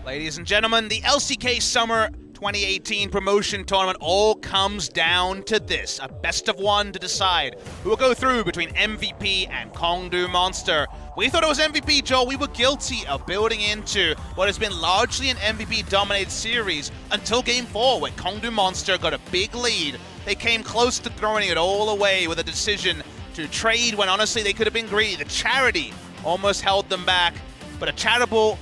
Ladies and gentlemen, the LCK Summer 2018 promotion tournament all comes down to this, a best of one to decide who will go through between MVP and KONGDOO Monster. We thought it was MVP, Joel. We were guilty of building into what has been largely an MVP-dominated series until Game 4, where KONGDOO Monster got a big lead. They came close to throwing it all away with a decision to trade when honestly they could have been greedy. The charity almost held them back, but a charitable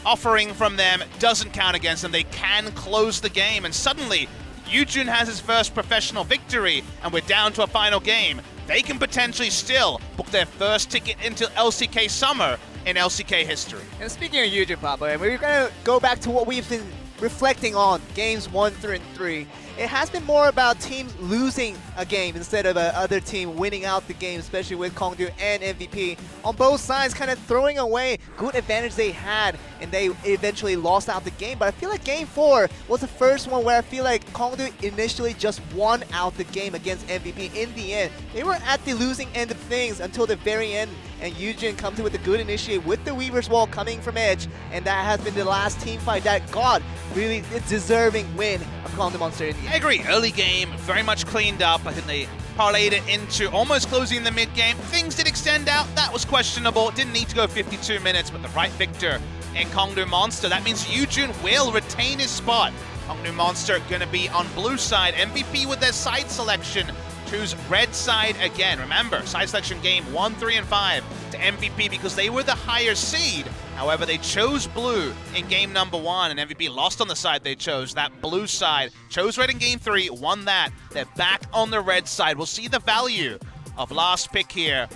offering from them doesn't count against them. They can close the game, and suddenly Yujun has his first professional victory, and we're down to a final game. They can potentially still book their first ticket into LCK Summer in LCK history. And speaking of Yujun, Papa, we're going to go back to what we've been reflecting on games 1 through 3. It has been more about teams losing a game instead of other team winning out the game, especially with KONGDOO and MVP. On both sides, kind of throwing away good advantage they had, and they eventually lost out the game. But I feel like Game 4 was the first one where I feel like KONGDOO initially just won out the game against MVP in the end. They were at the losing end of things until the very end, and Yujun comes in with a good initiate with the Weaver's Wall coming from Edge, and that has been the last team fight that got really a deserving win of KONGDOO Monster in the end. I agree. Early game, very much cleaned up. I think they parlayed it into almost closing the mid-game. Things did extend out. That was questionable. Didn't need to go 52 minutes, but the right victor in KONGDOO Monster. That means Yujun will retain his spot. KONGDOO Monster going to be on blue side. MVP with their side selection. Choose red side again. Remember, side selection game 1, 3, and 5 to MVP because they were the higher seed. However, they chose blue in game number 1, and MVP lost on the side they chose. That blue side chose red in game 3, won that. They're back on the red side. We'll see the value of last pick here.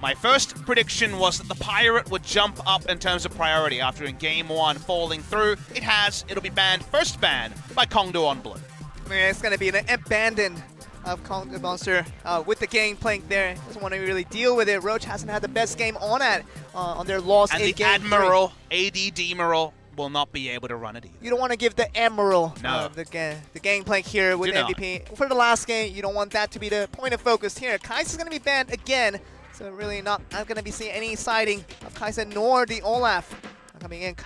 My first prediction was that the Pirate would jump up in terms of priority after in game 1 falling through. It has. It'll be banned, first banned by KONGDOO on blue. I mean, it's going to be an abandoned of KONGDOO Monster with the game playing there. Doesn't want to really deal with it. Roach hasn't had the best game on their loss in game 3. And the Admiral, AD Demeral, will not be able to run it either. You don't want to give the Admiral the gangplank here with Do MVP. For the last game, you don't want that to be the point of focus here. Kai'Sa's going to be banned again, so really not going to be seeing any siding of Kai'Sa nor the Olaf coming in.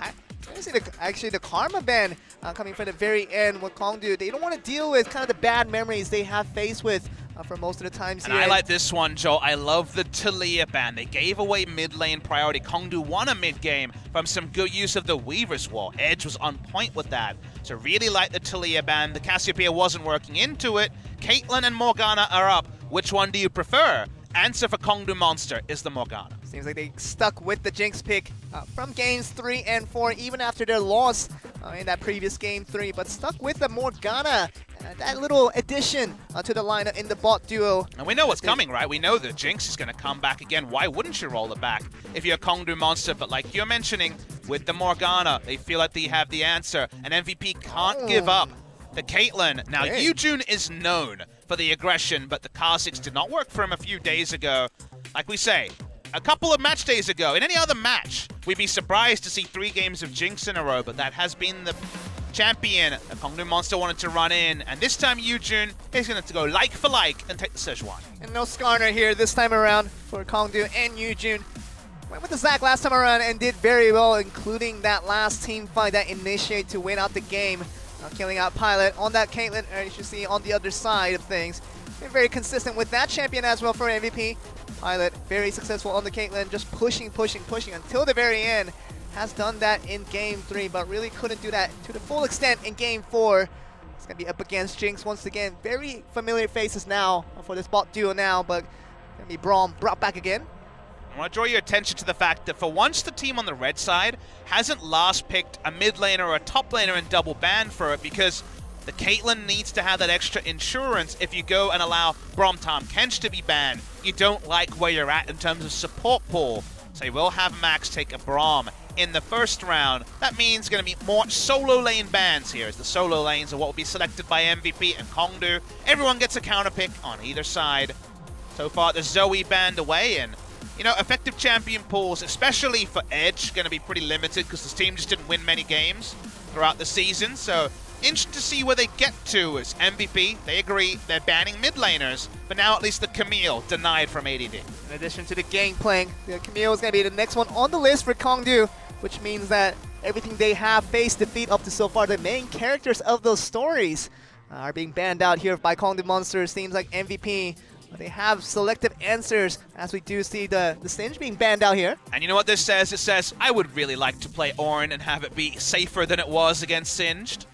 Actually, the Karma ban coming from the very end with KONGDOO. They don't want to deal with kind of the bad memories they have faced with for most of the times here. And I like this one, Joel. I love the Talia ban. They gave away mid lane priority. KONGDOO won a mid game from some good use of the Weaver's Wall. Edge was on point with that. So really like the Talia ban. The Cassiopeia wasn't working into it. Caitlyn and Morgana are up. Which one do you prefer? Answer for KONGDOO Monster is the Morgana. Seems like they stuck with the Jinx pick from games 3 and 4, even after their loss in that previous game 3, but stuck with the Morgana. That little addition to the lineup in the bot duo. And we know what's coming, right? We know that Jinx is going to come back again. Why wouldn't you roll it back if you're a KONGDOO Monster? But like you're mentioning, with the Morgana, they feel like they have the answer, and MVP can't give up. The Caitlyn. Now, Yujun is known for the aggression, but the Kha'Zix did not work for him a few days ago. Like we say, a couple of match days ago, in any other match, we'd be surprised to see 3 games of Jinx in a row, but that has been the champion the KONGDOO Monster wanted to run in, and this time Yujun is going to go like for like and take the Sejuani. And no Skarner here this time around for KONGDOO and Yujun. Went with the Zac last time around and did very well, including that last team fight that initiated to win out the game. Killing out Pilot on that Caitlyn, as you see on the other side of things. Been very consistent with that champion as well for MVP. Pilot very successful on the Caitlyn, just pushing until the very end. Has done that in game 3, but really couldn't do that to the full extent in game 4. It's going to be up against Jinx once again. Very familiar faces now for this bot duo now, but going to be Braum brought back again. I want to draw your attention to the fact that for once the team on the red side hasn't last picked a mid laner or a top laner and double ban for it, because the Caitlyn needs to have that extra insurance. If you go and allow Braum Tahm Kench to be banned, you don't like where you're at in terms of support pool. So you will have Max take a Braum in the first round. That means going to be more solo lane bans here, as the solo lanes are what will be selected by MVP and KONGDOO. Everyone gets a counter pick on either side. So far, the Zoe banned away, and you know, effective champion pools, especially for Edge, going to be pretty limited because this team just didn't win many games throughout the season. So interesting to see where they get to as MVP. They agree they're banning mid laners, but now at least the Camille denied from ADD. In addition to the Gangplank, the Camille is going to be the next one on the list for KONGDOO, which means that everything they have faced defeat up to so far. The main characters of those stories are being banned out here by KONGDOO Monsters. Seems like MVP. But they have selective answers, as we do see the Singed being banned out here. And you know what this says? It says, I would really like to play Ornn and have it be safer than it was against Singed.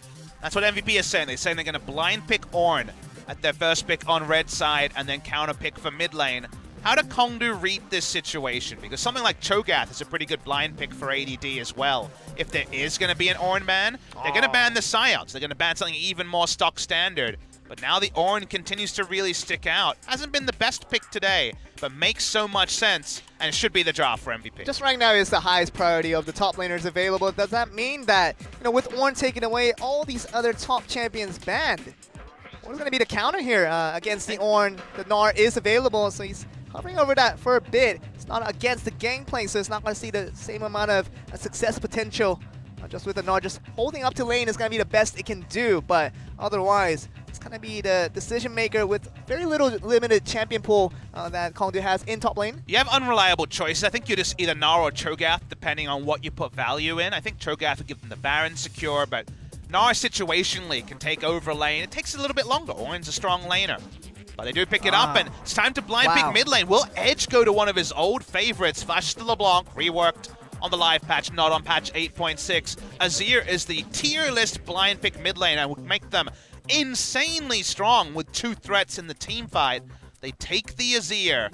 That's what MVP is saying. They're saying they're going to blind pick Ornn at their first pick on red side and then counter pick for mid lane. How do KONGDOO read this situation? Because something like Cho'Gath is a pretty good blind pick for ADD as well. If there is going to be an Ornn ban, they're going to ban the Scions. They're going to ban something even more stock standard. But now the Ornn continues to really stick out. Hasn't been the best pick today, but makes so much sense, and it should be the draft for MVP. Just right now is the highest priority of the top laners available. Does that mean that, with Ornn taken away, all these other top champions banned? What is going to be the counter here against the Ornn? The Gnar is available, so he's hovering over that for a bit. It's not against the gangplank, so it's not going to see the same amount of success potential. Just with the Gnar just holding up to lane is going to be the best it can do, but otherwise, it's going to be the decision maker with very little limited champion pool that KONGDOO has in top lane. You have unreliable choices. I think you're just either Gnar or Cho'Gath, depending on what you put value in. I think Cho'Gath would give them the Baron secure, but Gnar situationally can take over lane. It takes a little bit longer. Ornn's a strong laner. But they do pick it up, and it's time to blind pick mid lane. Will Edge go to one of his old favorites? Flash to LeBlanc, reworked on the live patch, not on patch 8.6. Azir is the tier list blind pick mid lane and would make them insanely strong with 2 threats in the team fight. They take the Azir.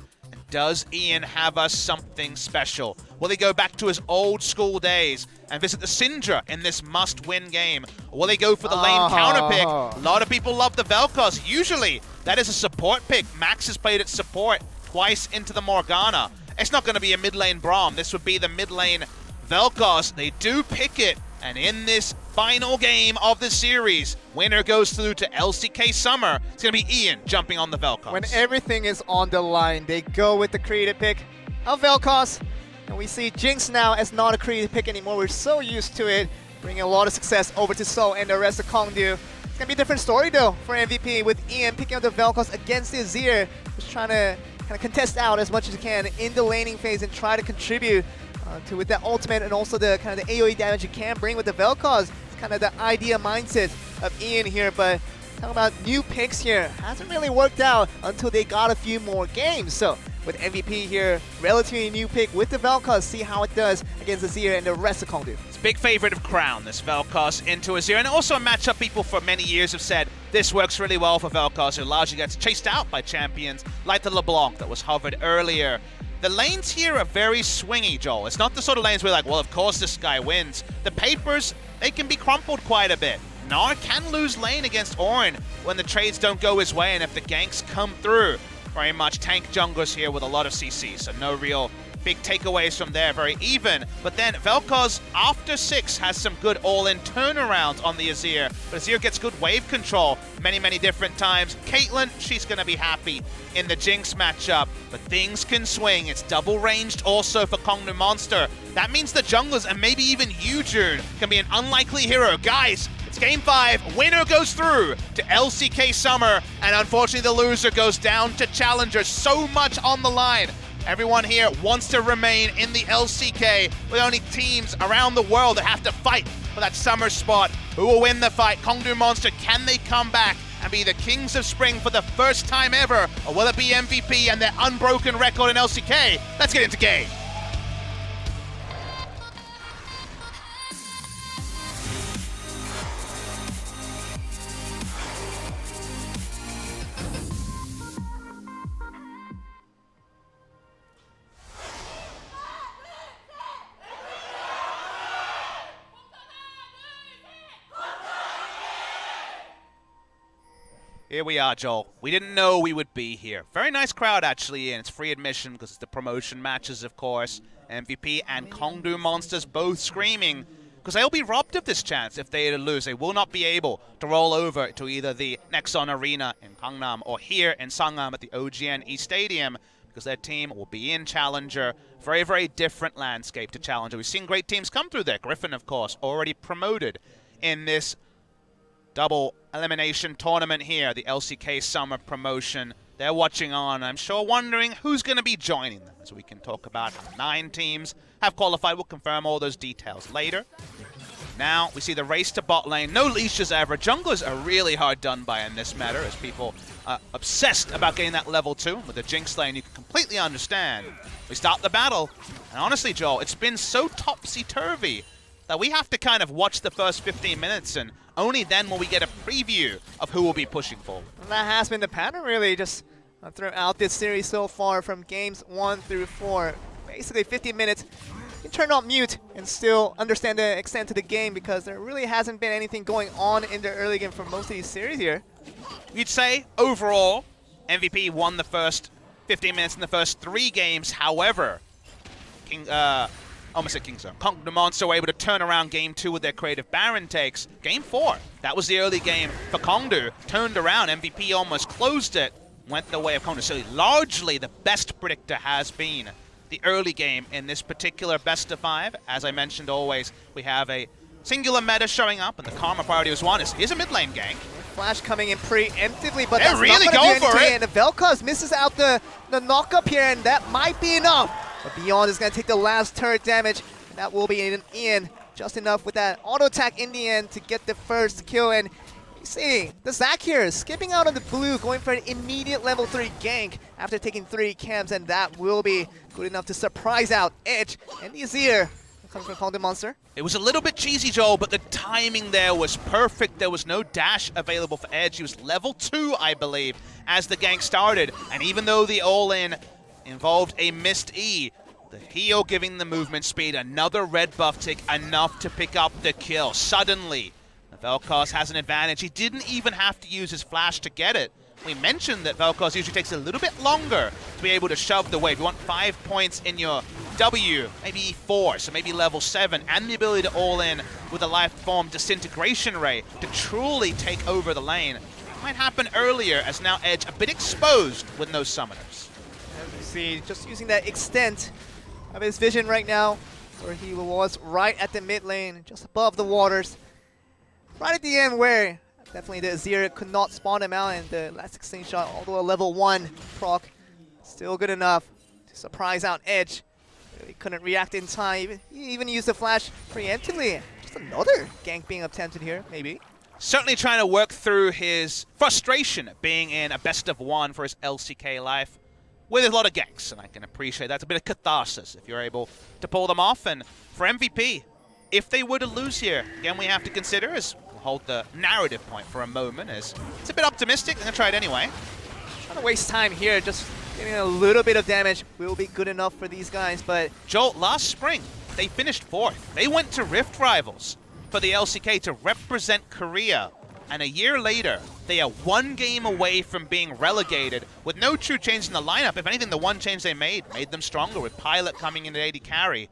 Does Ian have us something special? Will he go back to his old school days and visit the Syndra in this must-win game? Or will they go for the lane counter pick? A lot of people love the Vel'Koz. Usually, that is a support pick. Max has played at support twice into the Morgana. It's not going to be a mid lane Braum. This would be the mid lane Vel'Koz. They do pick it. And in this final game of the series, winner goes through to LCK Summer. It's going to be Ian jumping on the Vel'Koz. When everything is on the line, they go with the creative pick of Vel'Koz. And we see Jinx now as not a creative pick anymore. We're so used to it, bringing a lot of success over to Seoul and the rest of KONGDOO. It's going to be a different story, though, for MVP, with Ian picking up the Vel'Koz against the Azir. Just trying to kind of contest out as much as he can in the laning phase and try to contribute with that ultimate and also the kind of the AoE damage you can bring with the Vel'Koz. It's kind of the idea mindset of Ian here, but talking about new picks here, hasn't really worked out until they got a few more games. So with MVP here, relatively new pick with the Vel'Koz, see how it does against Azir and the rest of KONGDOO. It's a big favorite of Crown, this Vel'Koz into Azir, and also a matchup people for many years have said this works really well for Vel'Koz, who largely gets chased out by champions like the LeBlanc that was hovered earlier. The lanes here are very swingy, Joel. It's not the sort of lanes where like, well, of course this guy wins. The papers, they can be crumpled quite a bit. Gnar can lose lane against Ornn when the trades don't go his way and if the ganks come through. Very much tank junglers here with a lot of CC, so no real big takeaways from there, very even. But then Vel'Koz, after 6, has some good all-in turnarounds on the Azir. But Azir gets good wave control many different times. Caitlyn, she's going to be happy in the Jinx matchup. But things can swing. It's double-ranged also for KONGDOO Monster. That means the junglers, and maybe even you, June, can be an unlikely hero. Guys, it's Game 5. Winner goes through to LCK Summer. And unfortunately, the loser goes down to Challenger. So much on the line. Everyone here wants to remain in the LCK, with only teams around the world that have to fight for that summer spot. Who will win the fight? KONGDOO Monster, can they come back and be the Kings of Spring for the first time ever? Or will it be MVP and their unbroken record in LCK? Let's get into game. Here we are, Joel. We didn't know we would be here. Very nice crowd, actually, and it's free admission because it's the promotion matches, of course. MVP and KONGDOO Monsters both screaming because they'll be robbed of this chance if they lose. They will not be able to roll over to either the Nexon Arena in Gangnam or here in Sangam at the OGN East Stadium because their team will be in Challenger. Very different landscape to Challenger. We've seen great teams come through there. Griffin, of course, already promoted in this double elimination tournament here, the LCK Summer promotion. they're watching on, I'm sure wondering who's going to be joining them, as we can talk about how 9 teams have qualified. We'll confirm all those details later. Now, we see the race to bot lane. No leashes ever. Junglers are really hard done by in this matter, as people are obsessed about getting that level 2. With the Jinx lane, you can completely understand. We start the battle, and honestly, Joel, it's been so topsy-turvy that we have to kind of watch the first 15 minutes, and only then will we get a preview of who will be pushing forward. And that has been the pattern, really, just throughout this series so far, from games 1 through 4. Basically, 15 minutes. You can turn on mute and still understand the extent of the game, because there really hasn't been anything going on in the early game for most of these series here. You'd say, overall, MVP won the first 15 minutes in the first 3 games. However, KONGDOO Monster were able to turn around Game 2 with their creative Baron takes. Game 4, that was the early game for KONGDOO. Turned around, MVP almost closed it. Went the way of KONGDOO. So largely the best predictor has been the early game in this particular best of 5. As I mentioned always, we have a singular meta showing up, and the Karma priority was one. Here's a mid lane gank. Flash coming in preemptively, but they're that's really not going to going do for anything. it. And the Vel'Koz misses out the knock up here, and that might be enough. But Beyond is going to take the last turret damage. That will be in just enough with that auto attack in the end to get the first kill. And you see, the Zac here skipping out on the blue, going for an immediate level 3 gank after taking 3 camps, and that will be good enough to surprise out Edge and the Azir coming from KONGDOO Monster. It was a little bit cheesy, Joel, but the timing there was perfect. There was no dash available for Edge. He was level 2, I believe, as the gank started. And even though the all-in involved a missed E, the heal giving the movement speed, another red buff tick, enough to pick up the kill. Suddenly, the Vel'Koz has an advantage. He didn't even have to use his flash to get it. We mentioned that Vel'Koz usually takes a little bit longer to be able to shove the wave. You want 5 points in your W, maybe 4, so maybe level 7, and the ability to all-in with a life form disintegration ray to truly take over the lane. It might happen earlier, as now Edge a bit exposed with no summoners. As you see, just using that extent of his vision right now, where he was right at the mid lane, just above the waters. Right at the end where definitely the Azir could not spawn him out, and the last 16 shot, although a level 1 proc, still good enough to surprise out Edge. He couldn't react in time, he even used the flash preemptively. Just another gank being attempted here, maybe. Certainly trying to work through his frustration being in a best of 1 for his LCK life with a lot of ganks, and I can appreciate that's a bit of catharsis if you're able to pull them off. And for MVP, if they were to lose here, again we have to consider, as we'll hold the narrative point for a moment, as it's a bit optimistic. I'm going to try it anyway. Trying to waste time here, just getting a little bit of damage will be good enough for these guys, but Joel, last spring, they finished 4th. They went to Rift Rivals for the LCK to represent Korea. And a year later, they are 1 game away from being relegated with no true change in the lineup. If anything, the one change they made them stronger, with Pilot coming in at AD carry.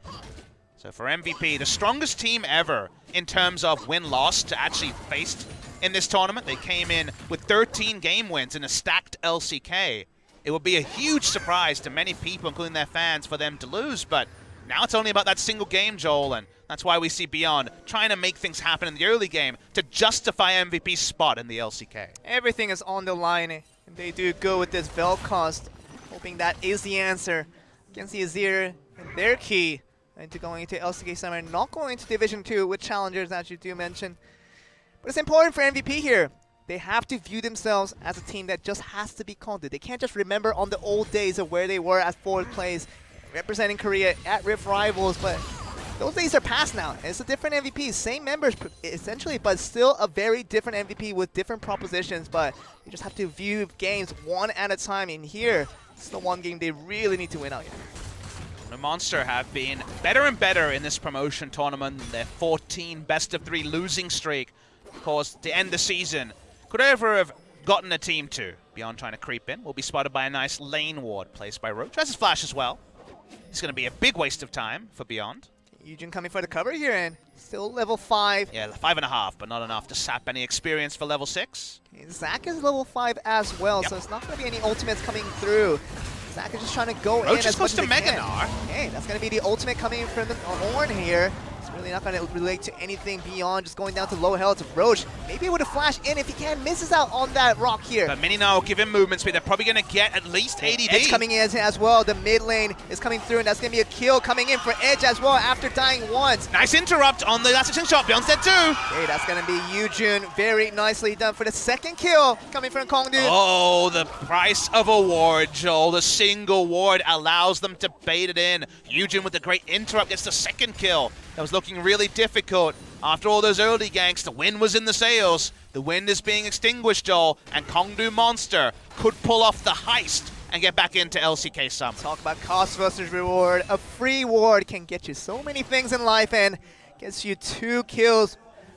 So for MVP, the strongest team ever in terms of win-loss to actually face in this tournament. They came in with 13 game wins in a stacked LCK. It would be a huge surprise to many people, including their fans, for them to lose, but now it's only about that single game, Joel, and that's why we see Beyond trying to make things happen in the early game to justify MVP's spot in the LCK. Everything is on the line, and they do go with this Vel'Koz, hoping that is the answer against the Azir and their key into going into LCK Summer, not going into Division 2 with challengers, as you do mention. But it's important for MVP here. They have to view themselves as a team that just has to be KONGDOO. They can't just remember on the old days of where they were at 4th place, representing Korea at Rift Rivals, but those days are past now. It's a different MVP, same members essentially, but still a very different MVP with different propositions. But you just have to view games one at a time. And here, it's the one game they really need to win out here. The Monster have been better and better in this promotion tournament. Their 14 best-of-3 losing streak, of course, to end the season, could ever have gotten a team 2. Beyond trying to creep in, will be spotted by a nice lane ward placed by Roach. Has his flash as well. It's going to be a big waste of time for Beyond. Eugen coming for the cover here, and still level 5. Yeah, 5.5, but not enough to sap any experience for level 6. Zac is level 5 as well, so it's not going to be any ultimates coming through. Zac is just trying to go in as much as he can. Mega Gnar. Okay, that's going to be the ultimate coming in from the Ornn here. It's really not going to relate to anything beyond just going down to low health. Roach maybe able to flash in if he can. Misses out on that rock here. But Mininar will give him movement speed. They're probably going to get at least ADD. Edge coming in as well. The mid lane is coming through, and that's going to be a kill coming in for Edge as well after dying once. Nice interrupt on the last shot. Beyond's dead too. Okay, that's going to be Yujun. Very nicely done for the second kill coming from KONGDOO. Oh, the price of a ward, Joel. The single ward allows them to bait it in. Yujin with the great interrupt gets the second kill. That was looking really difficult. After all those early ganks, the wind was in the sails. The wind is being extinguished, Joel, and KONGDOO Monster could pull off the heist and get back into LCK Summer. Talk about cost versus reward. A free ward can get you so many things in life and gets you 2 kills.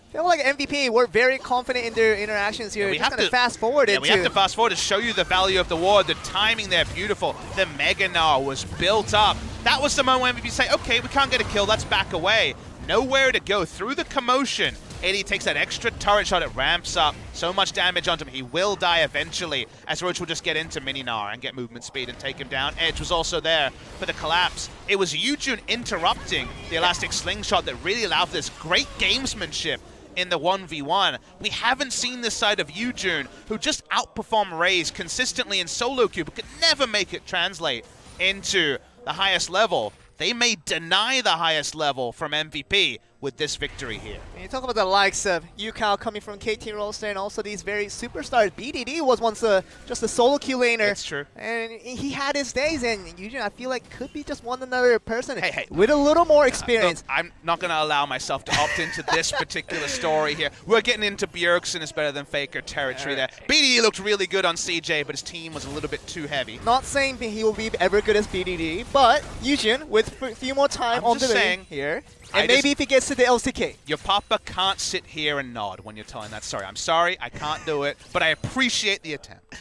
I feel like MVP, we're very confident in their interactions here. Yeah, we just have to fast forward we have to fast forward to show you the value of the ward. The timing there, beautiful. The Mega Gnar was built up. That was the moment when MVP say, okay, we can't get a kill, let's back away. Nowhere to go through the commotion. AD takes that extra turret shot, it ramps up so much damage onto him. He will die eventually, as Roach will just get into Mininar and get movement speed and take him down. Edge was also there for the collapse. It was Yujun interrupting the elastic slingshot that really allowed for this great gamesmanship in the 1v1. We haven't seen this side of Yujun, who just outperformed Raze consistently in solo queue, but could never make it translate into the highest level. They may deny the highest level from MVP with this victory here. And you talk about the likes of Yukao coming from KT Roster and also these very superstars. BDD was once just a solo queue laner. It's true. And he had his days, and Yujin, I feel like, could be just one another person hey, with a little more experience. Look, I'm not going to allow myself to opt into this particular story here. We're getting into Bjergsen is better than FLICKR territory there. BDD looked really good on CJ, but his team was a little bit too heavy. Not saying he will be ever good as BDD, but Yujin, with a few more time on the lane here, and maybe if he gets to the LCK. Your papa can't sit here and nod when you're telling that story. I'm sorry, I can't do it, but I appreciate the attempt.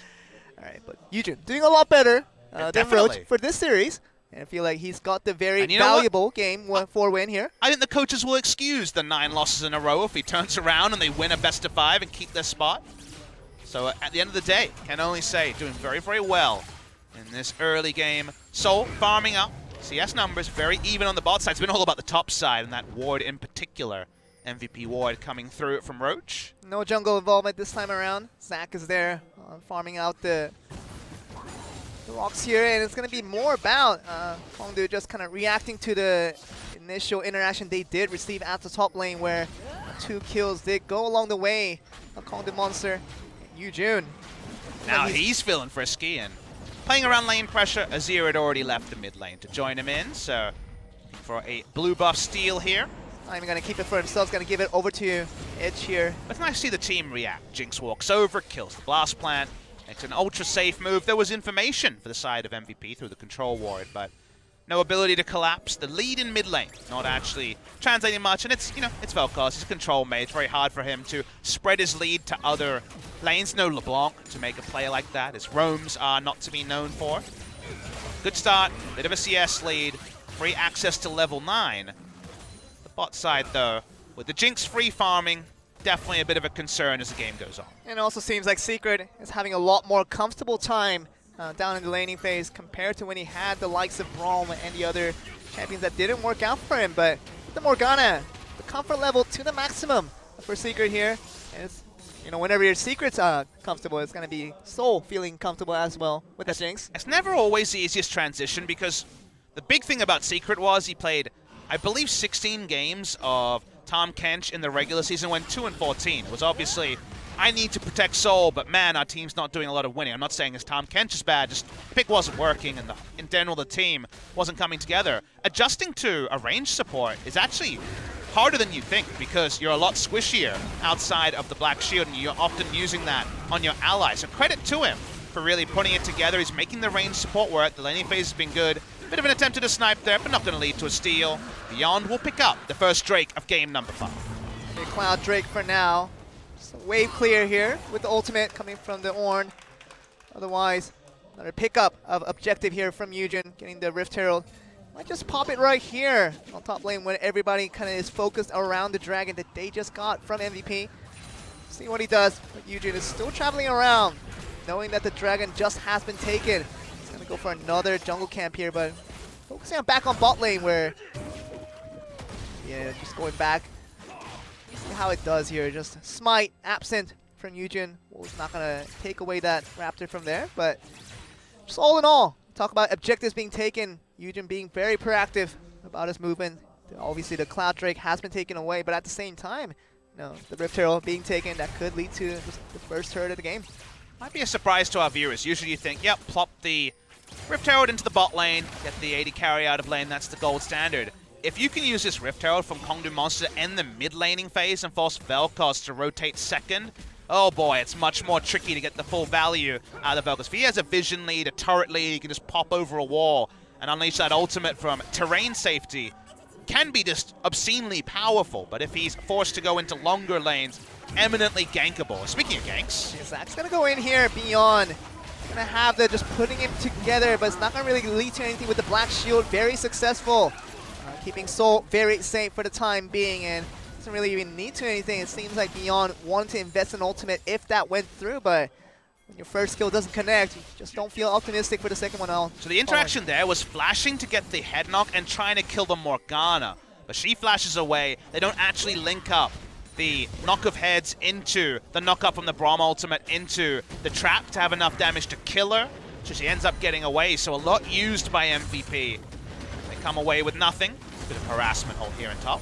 All right, but Yujin doing a lot better than Roach for this series. And I feel like he's got the very valuable game 4 win here. I think the coaches will excuse the 9 losses in a row if he turns around and they win a best of 5 and keep their spot. So at the end of the day, can only say doing very, very well in this early game. Soul farming up. CS numbers very even on the bot side. It's been all about the top side and that ward in particular. MVP ward coming through it from Roach. No jungle involvement this time around. Zach is there farming out the rocks here, and it's going to be more about KONGDOO just kind of reacting to the initial interaction they did receive at the top lane, where 2 kills did go along the way of KONGDOO Monster. Yujun. Now he's feeling frisky and playing around lane pressure. Azir had already left the mid lane to join him in, so for a blue buff steal here. Not even going to keep it for himself, he's going to give it over to Edge here. But it's nice to see the team react. Jinx walks over, kills the blast plant, makes an ultra safe move. There was information for the side of MVP through the control ward, but no ability to collapse. The lead in mid lane, not actually translating much, and it's, it's Vel'Koz, he's a control mage. It's very hard for him to spread his lead to other lanes. No LeBlanc to make a play like that. His roams are not to be known for. Good start, bit of a CS lead, free access to level 9. The bot side, though, with the Jinx free farming, definitely a bit of a concern as the game goes on. And it also seems like Secret is having a lot more comfortable time down in the laning phase compared to when he had the likes of Braum and the other champions that didn't work out for him. But the Morgana, the comfort level to the maximum for Secret here. And it's, whenever your Secret's comfortable, it's going to be Soul feeling comfortable as well with the Jinx. It's never always the easiest transition, because the big thing about Secret was he played, I believe, 16 games of Tahm Kench in the regular season, went 2-14. It was obviously, I need to protect Soul, but man, our team's not doing a lot of winning. I'm not saying his Tahm Kench is bad, just the pick wasn't working, and in general the team wasn't coming together. Adjusting to a range support is actually harder than you think, because you're a lot squishier outside of the Black Shield, and you're often using that on your allies. So credit to him for really putting it together. He's making the range support work. The laning phase has been good. Bit of an attempt at a snipe there, but not going to lead to a steal. Beyond will pick up the first Drake of game number 5. Okay, Cloud Drake for now. Just a wave clear here with the ultimate coming from the Ornn. Otherwise, another pickup of objective here from Yujin, getting the Rift Herald. Might just pop it right here on top lane when everybody kind of is focused around the dragon that they just got from MVP. See what he does, but Yujin is still traveling around, knowing that the dragon just has been taken. He's going to go for another jungle camp here, but focusing back on bot lane where Yeah, just going back. See how it does here. Just smite absent from Yujin. Was not gonna take away that Raptor from there, but just all in all, talk about objectives being taken. Yujin being very proactive about his movement. Obviously, the Cloud Drake has been taken away, but at the same time, the Rift Herald being taken, that could lead to the first turret of the game. Might be a surprise to our viewers. Usually you think, yep, plop the Rift Herald into the bot lane, get the AD carry out of lane, that's the gold standard. If you can use this Rift Herald from KONGDOO Monster in the mid laning phase and force Vel'Koz to rotate second, oh boy, it's much more tricky to get the full value out of Vel'Koz. If he has a vision lead, a turret lead, he can just pop over a wall and unleash that ultimate from terrain safety. Can be just obscenely powerful, but if he's forced to go into longer lanes, eminently gankable. Speaking of ganks, Zach's gonna go in here beyond. Gonna have the just putting him together, but it's not gonna really lead to anything with the Black Shield. Very successful, keeping Soul very safe for the time being, and doesn't really even need to anything. It seems like Beyond wanted to invest in ultimate if that went through, but when your first skill doesn't connect, you just don't feel optimistic for the second one out. So the interaction there was flashing to get the head knock and trying to kill the Morgana. But she flashes away. They don't actually link up the knock of heads into the knock up from the Braum ultimate into the trap to have enough damage to kill her. So she ends up getting away. So a lot used by MVP. They come away with nothing. Bit of harassment hold here in top.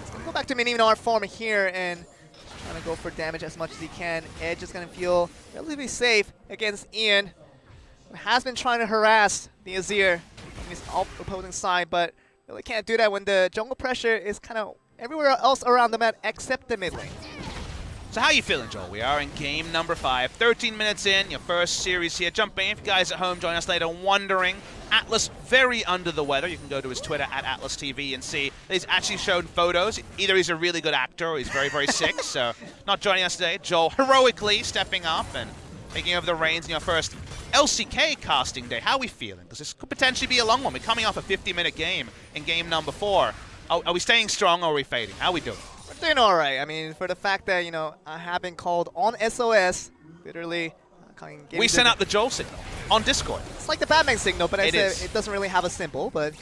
He's gonna go back to mini R form here and trying to go for damage as much as he can. Edge is going to feel relatively safe against Ian, who has been trying to harass the Azir from his opposing side, but really can't do that when the jungle pressure is kind of everywhere else around the map except the mid lane. So how you feeling, Joel? We are in game number 5, 13 minutes in, your first series here. Jump in if you guys at home join us later wondering. Atlas very under the weather. You can go to his Twitter at AtlasTV and see that he's actually shown photos. Either he's a really good actor or he's very, very sick. So not joining us today. Joel heroically stepping up and taking over the reins in your first LCK casting day. How are we feeling? Because this could potentially be a long one. We're coming off a 50-minute game in game number 4. Are we staying strong or are we fading? How are we doing? We're doing all right. I mean, for the fact that, I have been called on SOS, literally. We sent out the Joel signal on Discord. It's like the Batman signal, but I said it doesn't really have a symbol. But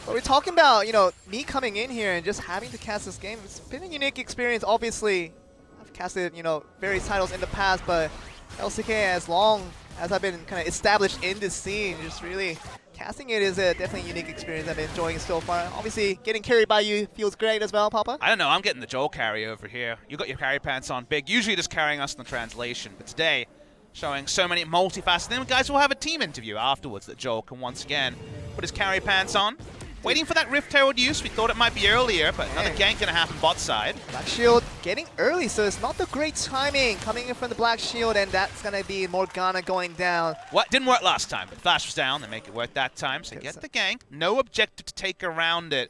we're talking about, me coming in here and just having to cast this game. It's been a unique experience. Obviously, I've casted, various titles in the past, but LCK, as long as I've been kind of established in this scene, just really casting it is a definitely unique experience. I've been enjoying it so far. Obviously, getting carried by you feels great as well, Papa. I don't know. I'm getting the Joel carry over here. You got your carry pants on big. Usually just carrying us in the translation, but today, showing so many multifaceted. Then guys will have a team interview afterwards that Joel can once again put his carry pants on. Waiting for that Rift Herald use. We thought it might be earlier, but another gank going to happen bot side. Black Shield getting early, so it's not the great timing coming in from the Black Shield, and that's going to be Morgana going down. What didn't work last time, but Flash was down. They make it work that time, so get the gank. No objective to take around it.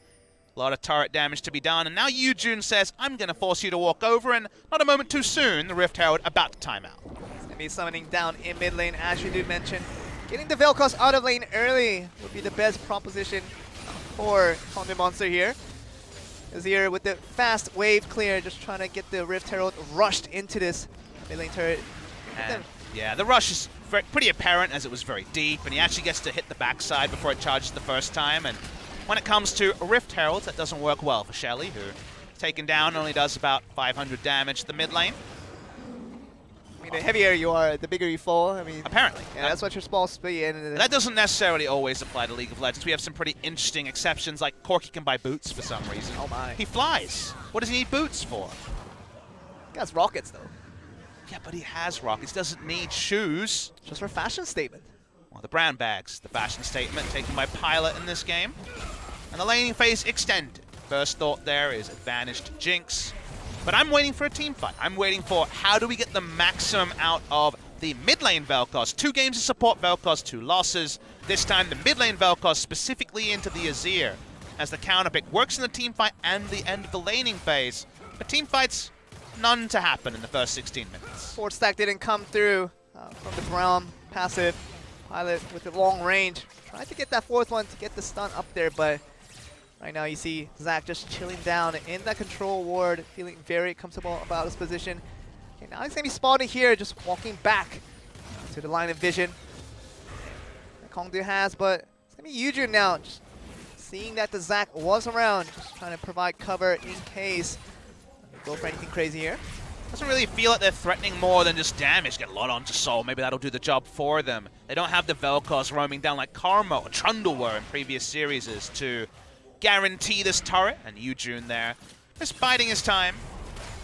A lot of turret damage to be done, and now Yujun says, I'm going to force you to walk over, and not a moment too soon, the Rift Herald about to time out. Be summoning down in mid lane, as you did mention. Getting the Vel'Koz out of lane early would be the best proposition for KONGDOO Monster here. Azir with the fast wave clear, just trying to get the Rift Herald rushed into this mid lane turret. And yeah, the rush is pretty apparent as it was very deep, and he actually gets to hit the backside before it charges the first time. And when it comes to Rift Herald, that doesn't work well for Shelly, who taken down only does about 500 damage to the mid lane. I mean, the heavier you are, the bigger you fall. I mean, apparently. Yeah, that's what you're supposed to be. And that doesn't necessarily always apply to League of Legends. We have some pretty interesting exceptions, like Corki can buy boots for some reason. Oh my. He flies. What does he need boots for? He has rockets, though. Yeah, but he has rockets. Doesn't need shoes. Just for fashion statement. Well, the brown bag's the fashion statement taken by Pilot in this game. And the laning phase extended. First thought there is advantage to Jinx. But I'm waiting for a team fight. I'm waiting for how do we get the maximum out of the mid lane Vel'Koz. 2 games to support Vel'Koz, 2 losses. This time the mid lane Vel'Koz specifically into the Azir as the counterpick. Works in the team fight and the end of the laning phase. But team fights, none to happen in the first 16 minutes. 4th stack didn't come through from the Braum passive. Pilot with the long range. Tried to get that 4th one to get the stun up there, but right now you see Zach just chilling down in that control ward, feeling very comfortable about his position. Okay, now he's going to be spotted here, just walking back to the line of vision that KONGDOO has, but it's going to be Yujun now. Just seeing that the Zac was around, just trying to provide cover in case. Go for anything crazy here. Doesn't really feel like they're threatening more than just damage. Get a lot onto Soul. Maybe that'll do the job for them. They don't have the Vel'Koz roaming down like Karma or Trundle were in previous series to guarantee this turret. And Yujun there, just biding his time.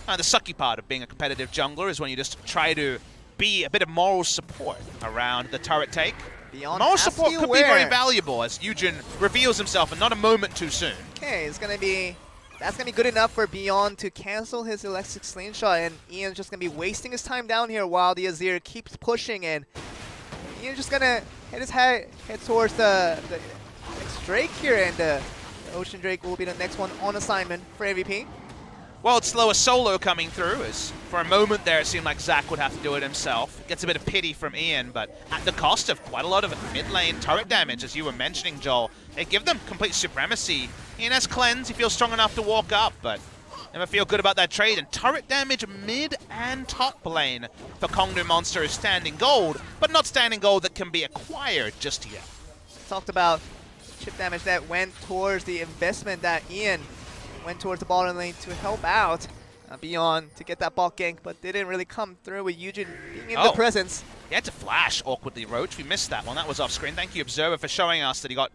The sucky part of being a competitive jungler is when you just try to be a bit of moral support around the turret take. Beyond moral support could be very valuable as Yujin reveals himself and not a moment too soon. Okay, that's gonna be good enough for Beyond to cancel his electric slingshot, and Ian's just gonna be wasting his time down here while the Azir keeps pushing, and Ian's just gonna head towards the next Drake here, and the Ocean Drake will be the next one on assignment for MVP. Well, it's slower solo coming through, as for a moment there it seemed like Zac would have to do it himself. Gets a bit of pity from Ian, but at the cost of quite a lot of mid-lane turret damage, as you were mentioning, Joel. They give them complete supremacy. Ian has cleanse, he feels strong enough to walk up, but never feel good about that trade. And turret damage mid and top lane for KONGDOO Monster is standing gold, but not standing gold that can be acquired just yet. Talked about chip damage that went towards the investment that Ian went towards the bottom lane to help out Beyond to get that bot gank, but didn't really come through with Yujin being in the presence. He had to flash awkwardly, Roach. We missed that one. That was off screen. Thank you, Observer, for showing us that he got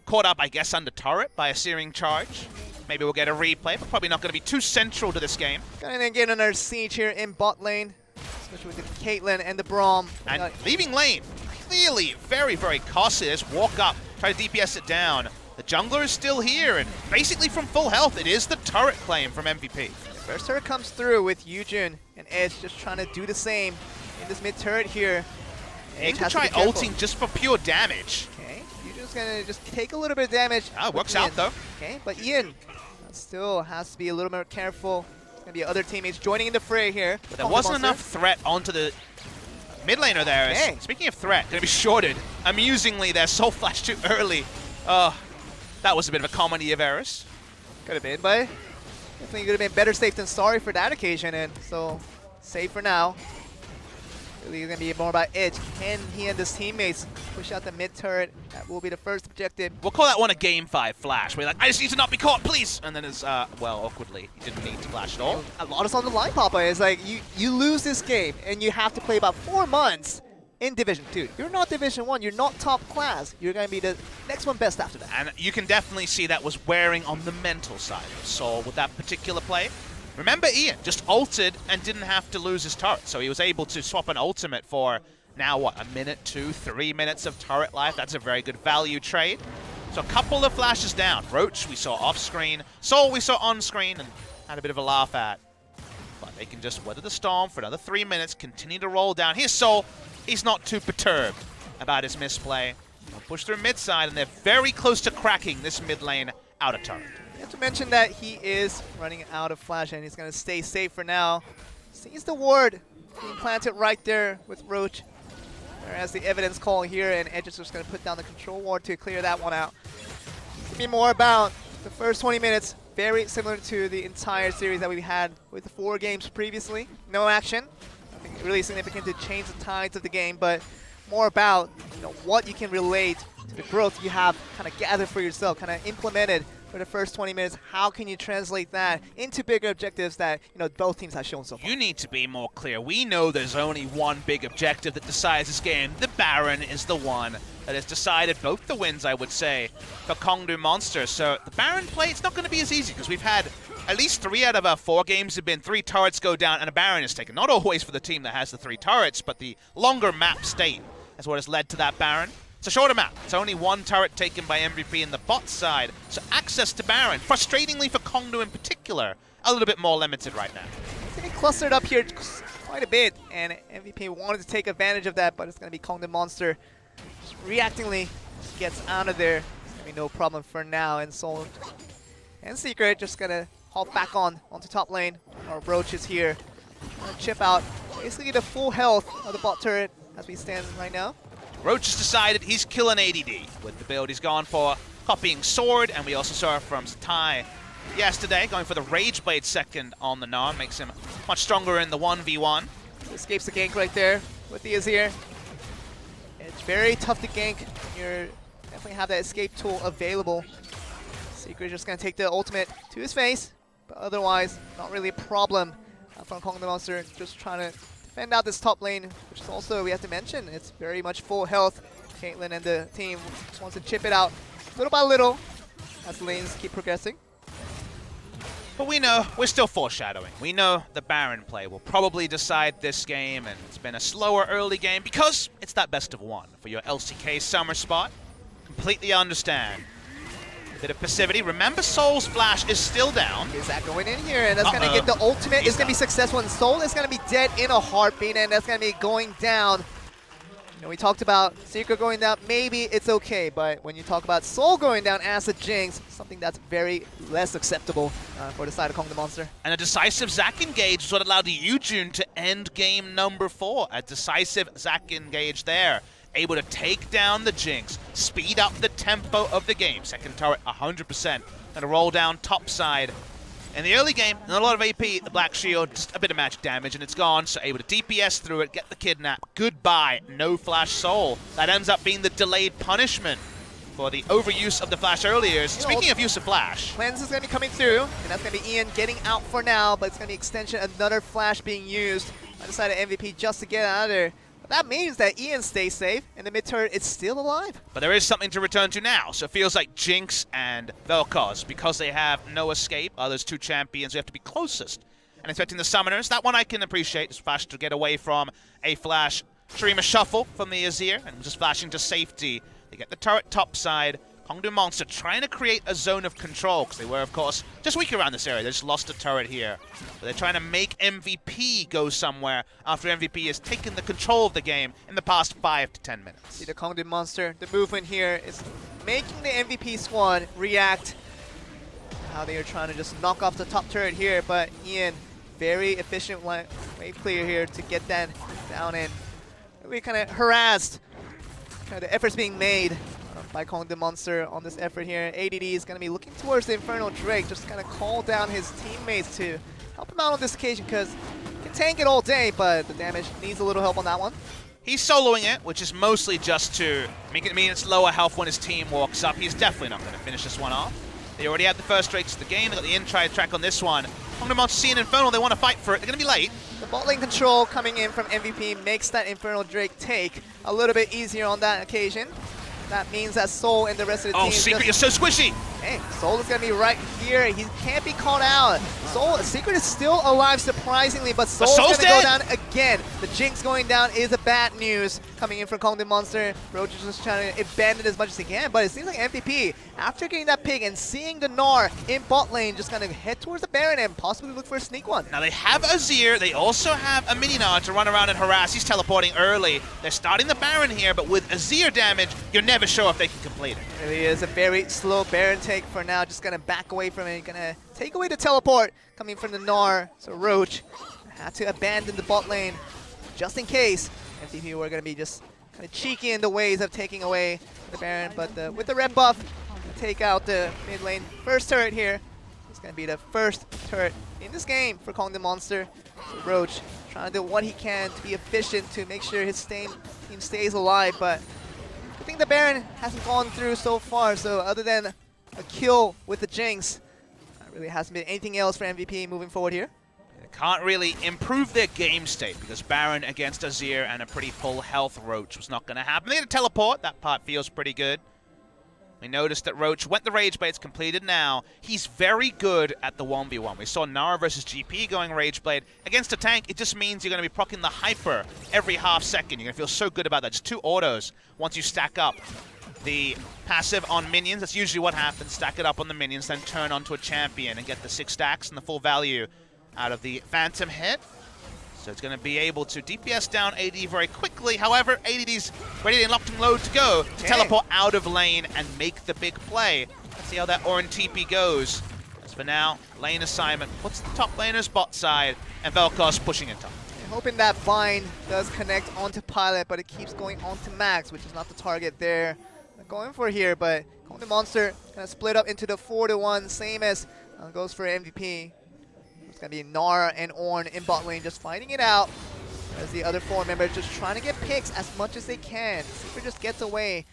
caught up, I guess, under turret by a searing charge. Maybe we'll get a replay, but probably not going to be too central to this game. Gonna get another siege here in bot lane, especially with the Caitlyn and the Braum. And leaving lane, clearly very, very costly. Just walk up, try to DPS it down. The jungler is still here, and basically from full health, it is the turret claim from MVP. First turret comes through with Yujin and Edge just trying to do the same in this mid turret here. Edge can try ulting just for pure damage. Okay, Yujin's gonna just take a little bit of damage. Works out though. Okay, but Ian still has to be a little more careful. There's gonna be other teammates joining in the fray here. But there wasn't enough threat onto the mid laner there. Okay. Speaking of threat, gonna be shorted. Amusingly, their soul flash too early. That was a bit of a comedy of errors. Could have been, but definitely could have been better safe than sorry for that occasion, and so safe for now. Really going to be more about Edge. Can he and his teammates push out the mid turret? That will be the first objective. We'll call that one a Game 5 flash, where you're like, I just need to not be caught, please! And then it's, well, awkwardly, he didn't need to flash at all. A lot is on the line, Papa. It's like, you lose this game, and you have to play about 4 months in Division 2. You're not Division 1, you're not top class. You're going to be the next one best after that. And you can definitely see that was wearing on the mental side of Soul with that particular play. Remember, Ian just ulted and didn't have to lose his turret, so he was able to swap an ultimate for, now what, a minute, 2, 3 minutes of turret life. That's a very good value trade. So a couple of flashes down. Roach we saw off-screen, Soul we saw on-screen, and had a bit of a laugh at. But they can just weather the storm for another 3 minutes, continue to roll down. Here's Soul. He's not too perturbed about his misplay. They'll push through mid-side, and they're very close to cracking this mid lane out of turret. You have to mention that he is running out of flash, and he's going to stay safe for now. Sees the ward being planted right there with Roach. Whereas the evidence call here, and Edge is just going to put down the control ward to clear that one out. It's going to be more about the first 20 minutes, very similar to the entire series that we had with the 4 games previously. No action. Nothing really significant to change the tides of the game, but more about what you can relate to the growth you have kind of gathered for yourself, kind of implemented for the first 20 minutes. How can you translate that into bigger objectives that both teams have shown so far? You need to be more clear. We know there's only one big objective that decides this game. The Baron is the one that has decided both the wins, I would say, for KONGDOO Monster. So the Baron play, it's not going to be as easy because we've had at least 3 out of our 4 games have been 3 turrets go down and a Baron is taken. Not always for the team that has the 3 turrets, but the longer map state is what has led to that Baron. It's a shorter map. It's only 1 turret taken by MVP in the bot side. So access to Baron, frustratingly for KONGDOO in particular, a little bit more limited right now. It's getting clustered up here quite a bit, and MVP wanted to take advantage of that, but it's going to be KONGDOO Monster just reactingly just gets out of there. It's going to be no problem for now, and Soul and Secret just going to hop back onto top lane. Our Roach is here. Gonna chip out basically the full health of the bot turret as we stand right now. Roach has decided he's killing ADD with the build he's gone for, copying Sword, and we also saw from Zatai yesterday, going for the Rage Blade second on the Gnar, makes him much stronger in the 1v1. Escapes the gank right there with the Azir. It's very tough to gank when you definitely have that escape tool available. Secret just going to take the ultimate to his face, but otherwise, not really a problem from KONGDOO Monster. Just trying to defend out this top lane, which is also, we have to mention, it's very much full health. Caitlyn and the team just wants to chip it out little by little as the lanes keep progressing. But we know, we're still foreshadowing. We know the Baron play will probably decide this game, and it's been a slower early game because it's that best of one for your LCK summer spot. Completely understand. A bit of passivity. Remember, Soul's flash is still down. Is that going in here? And that's going to get the ultimate. It's going to be successful, and Soul is going to be dead in a heartbeat, and that's going to be going down. You know, we talked about Secret going down. Maybe it's okay, but when you talk about Soul going down as a Jinx, something that's very less acceptable for the side of KONGDOO Monster. And a decisive Zac engage is what allowed Yujun to end game number 4. A decisive Zac engage there. Able to take down the Jinx, speed up the tempo of the game. Second turret 100%. Gonna roll down top side. In the early game, not a lot of AP, the Black Shield, just a bit of magic damage and it's gone, so able to DPS through it, get the kidnap. Goodbye, no Flash Soul. That ends up being the delayed punishment for the overuse of the Flash earlier. Speaking of use of Flash. Cleanse is going to be coming through, and that's going to be Ian getting out for now, but it's going to be extension, another Flash being used by the side of MVP just to get out of there. That means that Ian stays safe, and the mid-turret is still alive. But there is something to return to now, so it feels like Jinx and Vel'Koz, because they have no escape, are those two champions who have to be closest. And expecting the summoners, that one I can appreciate, is Flash to get away from a Flash Streamer Shuffle from the Azir, and just flashing to safety. They get the turret topside. KONGDOO Monster trying to create a zone of control, because they were, of course, just weak around this area. They just lost a turret here. But they're trying to make MVP go somewhere after MVP has taken the control of the game in the past 5 to 10 minutes. See the KONGDOO Monster, the movement here is making the MVP squad react. How they are trying to just knock off the top turret here, but Ian, very efficient wave clear here to get that down in. We kind of harassed the efforts being made by KONGDOO Monster on this effort here. ADD is going to be looking towards the Infernal Drake, just kind of call down his teammates to help him out on this occasion, because he can tank it all day, but the damage needs a little help on that one. He's soloing it, which is mostly just to make it mean it's lower health when his team walks up. He's definitely not going to finish this one off. They already had the first Drakes of the game. They got the in-try track on this one. KONGDOO Monster see an Infernal. They want to fight for it. They're going to be late. The bot lane control coming in from MVP makes that Infernal Drake take a little bit easier on that occasion. That means that Soul and the rest of the team... Oh, Secret, you're so squishy! Hey, Soul is going to be right here. He can't be caught out. Secret is still alive, surprisingly, but Soul's going to go down again. The Jinx going down is a bad news coming in from KONGDOO Monster. Roach is just trying to abandon as much as he can, but it seems like MVP, after getting that pick and seeing the Gnar in bot lane, just going to head towards the Baron and possibly look for a sneak one. Now they have Azir. They also have a mini Gnar to run around and harass. He's teleporting early. They're starting the Baron here, but with Azir damage, you're never sure if they can complete it. It really is a very slow Baron take for now. Just going to back away from it. Going to take away the teleport coming from the Gnar. So Roach had to abandon the bot lane just in case. MVP were going to be just kind of cheeky in the ways of taking away the Baron. But with the red buff, take out the mid lane first turret here. It's going to be the first turret in this game for KONGDOO Monster. So Roach trying to do what he can to be efficient to make sure his team stays alive. But I think the Baron hasn't gone through so far, so other than a kill with the Jinx, there really hasn't been anything else for MVP moving forward here. They can't really improve their game state because Baron against Azir and a pretty full health Roach was not going to happen. They had a teleport. That part feels pretty good. We noticed that Roach went the Rage Blade's completed now. He's very good at the 1v1. We saw Nara versus GP going Rage Blade. Against a tank, it just means you're going to be proccing the Hyper every half second. You're going to feel so good about that. Just 2 autos once you stack up the passive on minions. That's usually what happens. Stack it up on the minions, then turn onto a champion and get the 6 stacks and the full value out of the Phantom hit. So it's going to be able to DPS down AD very quickly. However, AD's ready and locked and load to go to teleport out of lane and make the big play. Let's see how that Orin TP goes. As for now, lane assignment puts the top laner's bot side and Vel'Koz pushing it top. Hoping that Vine does connect onto Pilot, but it keeps going onto Max, which is not the target they're going for here. But KONGDOO Monster going to split up into the 4-1, same as goes for MVP. It's going to be Gnar and Ornn in bot lane just fighting it out. As the other 4 members just trying to get picks as much as they can. Secret just gets away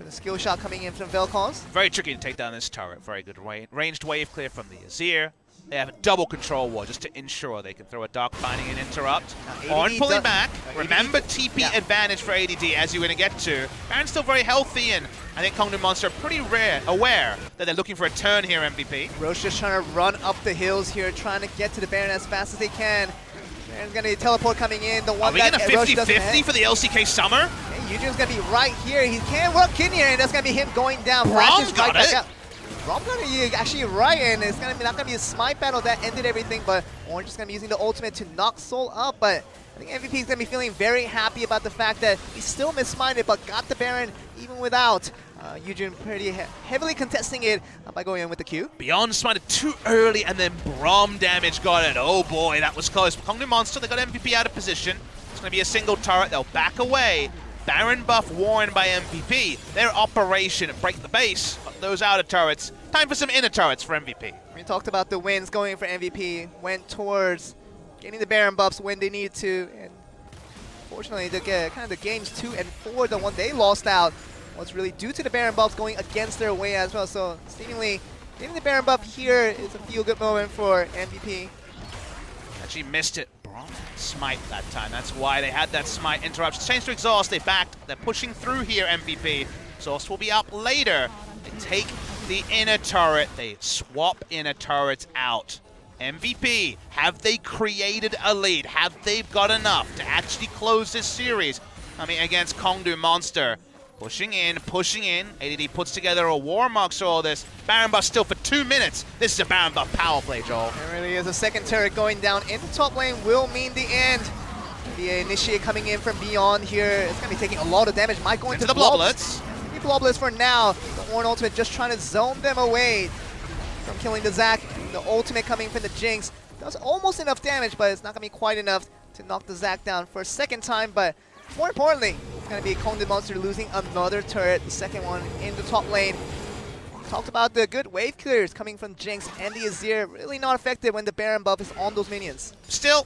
For the skill shot coming in from Velcons. Very tricky to take down this turret. Very good ranged wave clear from the Azir. They have a double control ward just to ensure they can throw a Dark Binding and interrupt. On pulling back. Remember TP advantage for ADD as you're going to get to. Baron's still very healthy, and I think KONGDOO Monster are pretty aware that they're looking for a turn here, MVP. Roche just trying to run up the hills here, trying to get to the Baron as fast as they can. Baron's going to be teleport coming in. The one are we going to 50-50 for the LCK Summer? Okay, Eugene's going to be right here. He can't walk in here, and that's going to be him going down. Braum got it. Braum got it actually right, and it's not going to be a smite battle that ended everything, but Orange is going to be using the ultimate to knock Soul up, but I think MVP is going to be feeling very happy about the fact that he still misminded, but got the Baron even without Eugene pretty heavily contesting it by going in with the Q. Beyond smited too early, and then Braum damage got it. Oh boy, that was close. KONGDOO Monster, they got MVP out of position. It's going to be a single turret. They'll back away. Baron buff worn by MVP. Their operation, break the base. Those outer turrets. Time for some inner turrets for MVP. We talked about the wins going for MVP. Went towards getting the Baron buffs when they needed to. And fortunately, the games 2 and 4, the one they lost out, was really due to the Baron buffs going against their way as well. So seemingly, getting the Baron buff here is a feel-good moment for MVP. Actually missed it. Smite that time. That's why they had that smite interruption. Change to exhaust. They backed. They're pushing through here, MVP. Exhaust will be up later. They take the inner turret. They swap inner turrets out. MVP, have they created a lead? Have they got enough to actually close this series? I mean, against KONGDOO Monster. Pushing in, pushing in. ADD puts together a Warmog for all this. Baron buff still for 2 minutes. This is a Baron buff power play, Joel. It really is. A second turret going down in the top lane will mean the end. The Initiate coming in from beyond here. It's going to be taking a lot of damage. Might go into the bloblets. Bloblets for now. The Ornn ultimate just trying to zone them away from killing the Zac. The ultimate coming from the Jinx. Does almost enough damage, but it's not going to be quite enough to knock the Zac down for a second time. But more importantly, it's going to be KONGDOO Monster losing another turret, the second one in the top lane. Talked about the good wave clears coming from Jinx and the Azir. Really not effective when the Baron buff is on those minions. Still,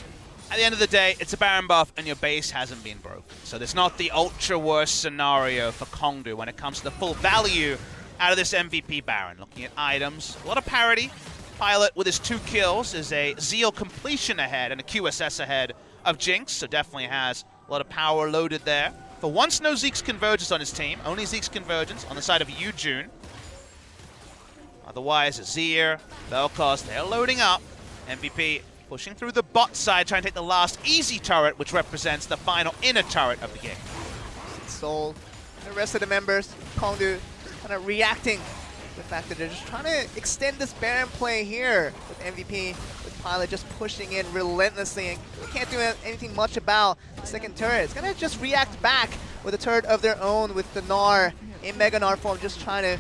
at the end of the day, it's a Baron buff and your base hasn't been broken. So there's not the ultra worst scenario for KONGDOO when it comes to the full value out of this MVP Baron. Looking at items, a lot of parity. Pilot with his 2 kills is a Zeal completion ahead and a QSS ahead of Jinx, so definitely has a lot of power loaded there. For once, no Zeke's Convergence on his team. Only Zeke's Convergence on the side of Eugene. Otherwise, Azir, Velcos, they're loading up. MVP pushing through the bot side, trying to take the last easy turret, which represents the final inner turret of the game. Soul, the rest of the members, KONGDOO, kind of reacting to the fact that they're just trying to extend this Baron play here with MVP, with Pilot just pushing in relentlessly, and they can't do anything much about the second turret. It's going to just react back with a turret of their own with the Gnar in Mega Gnar form, just trying to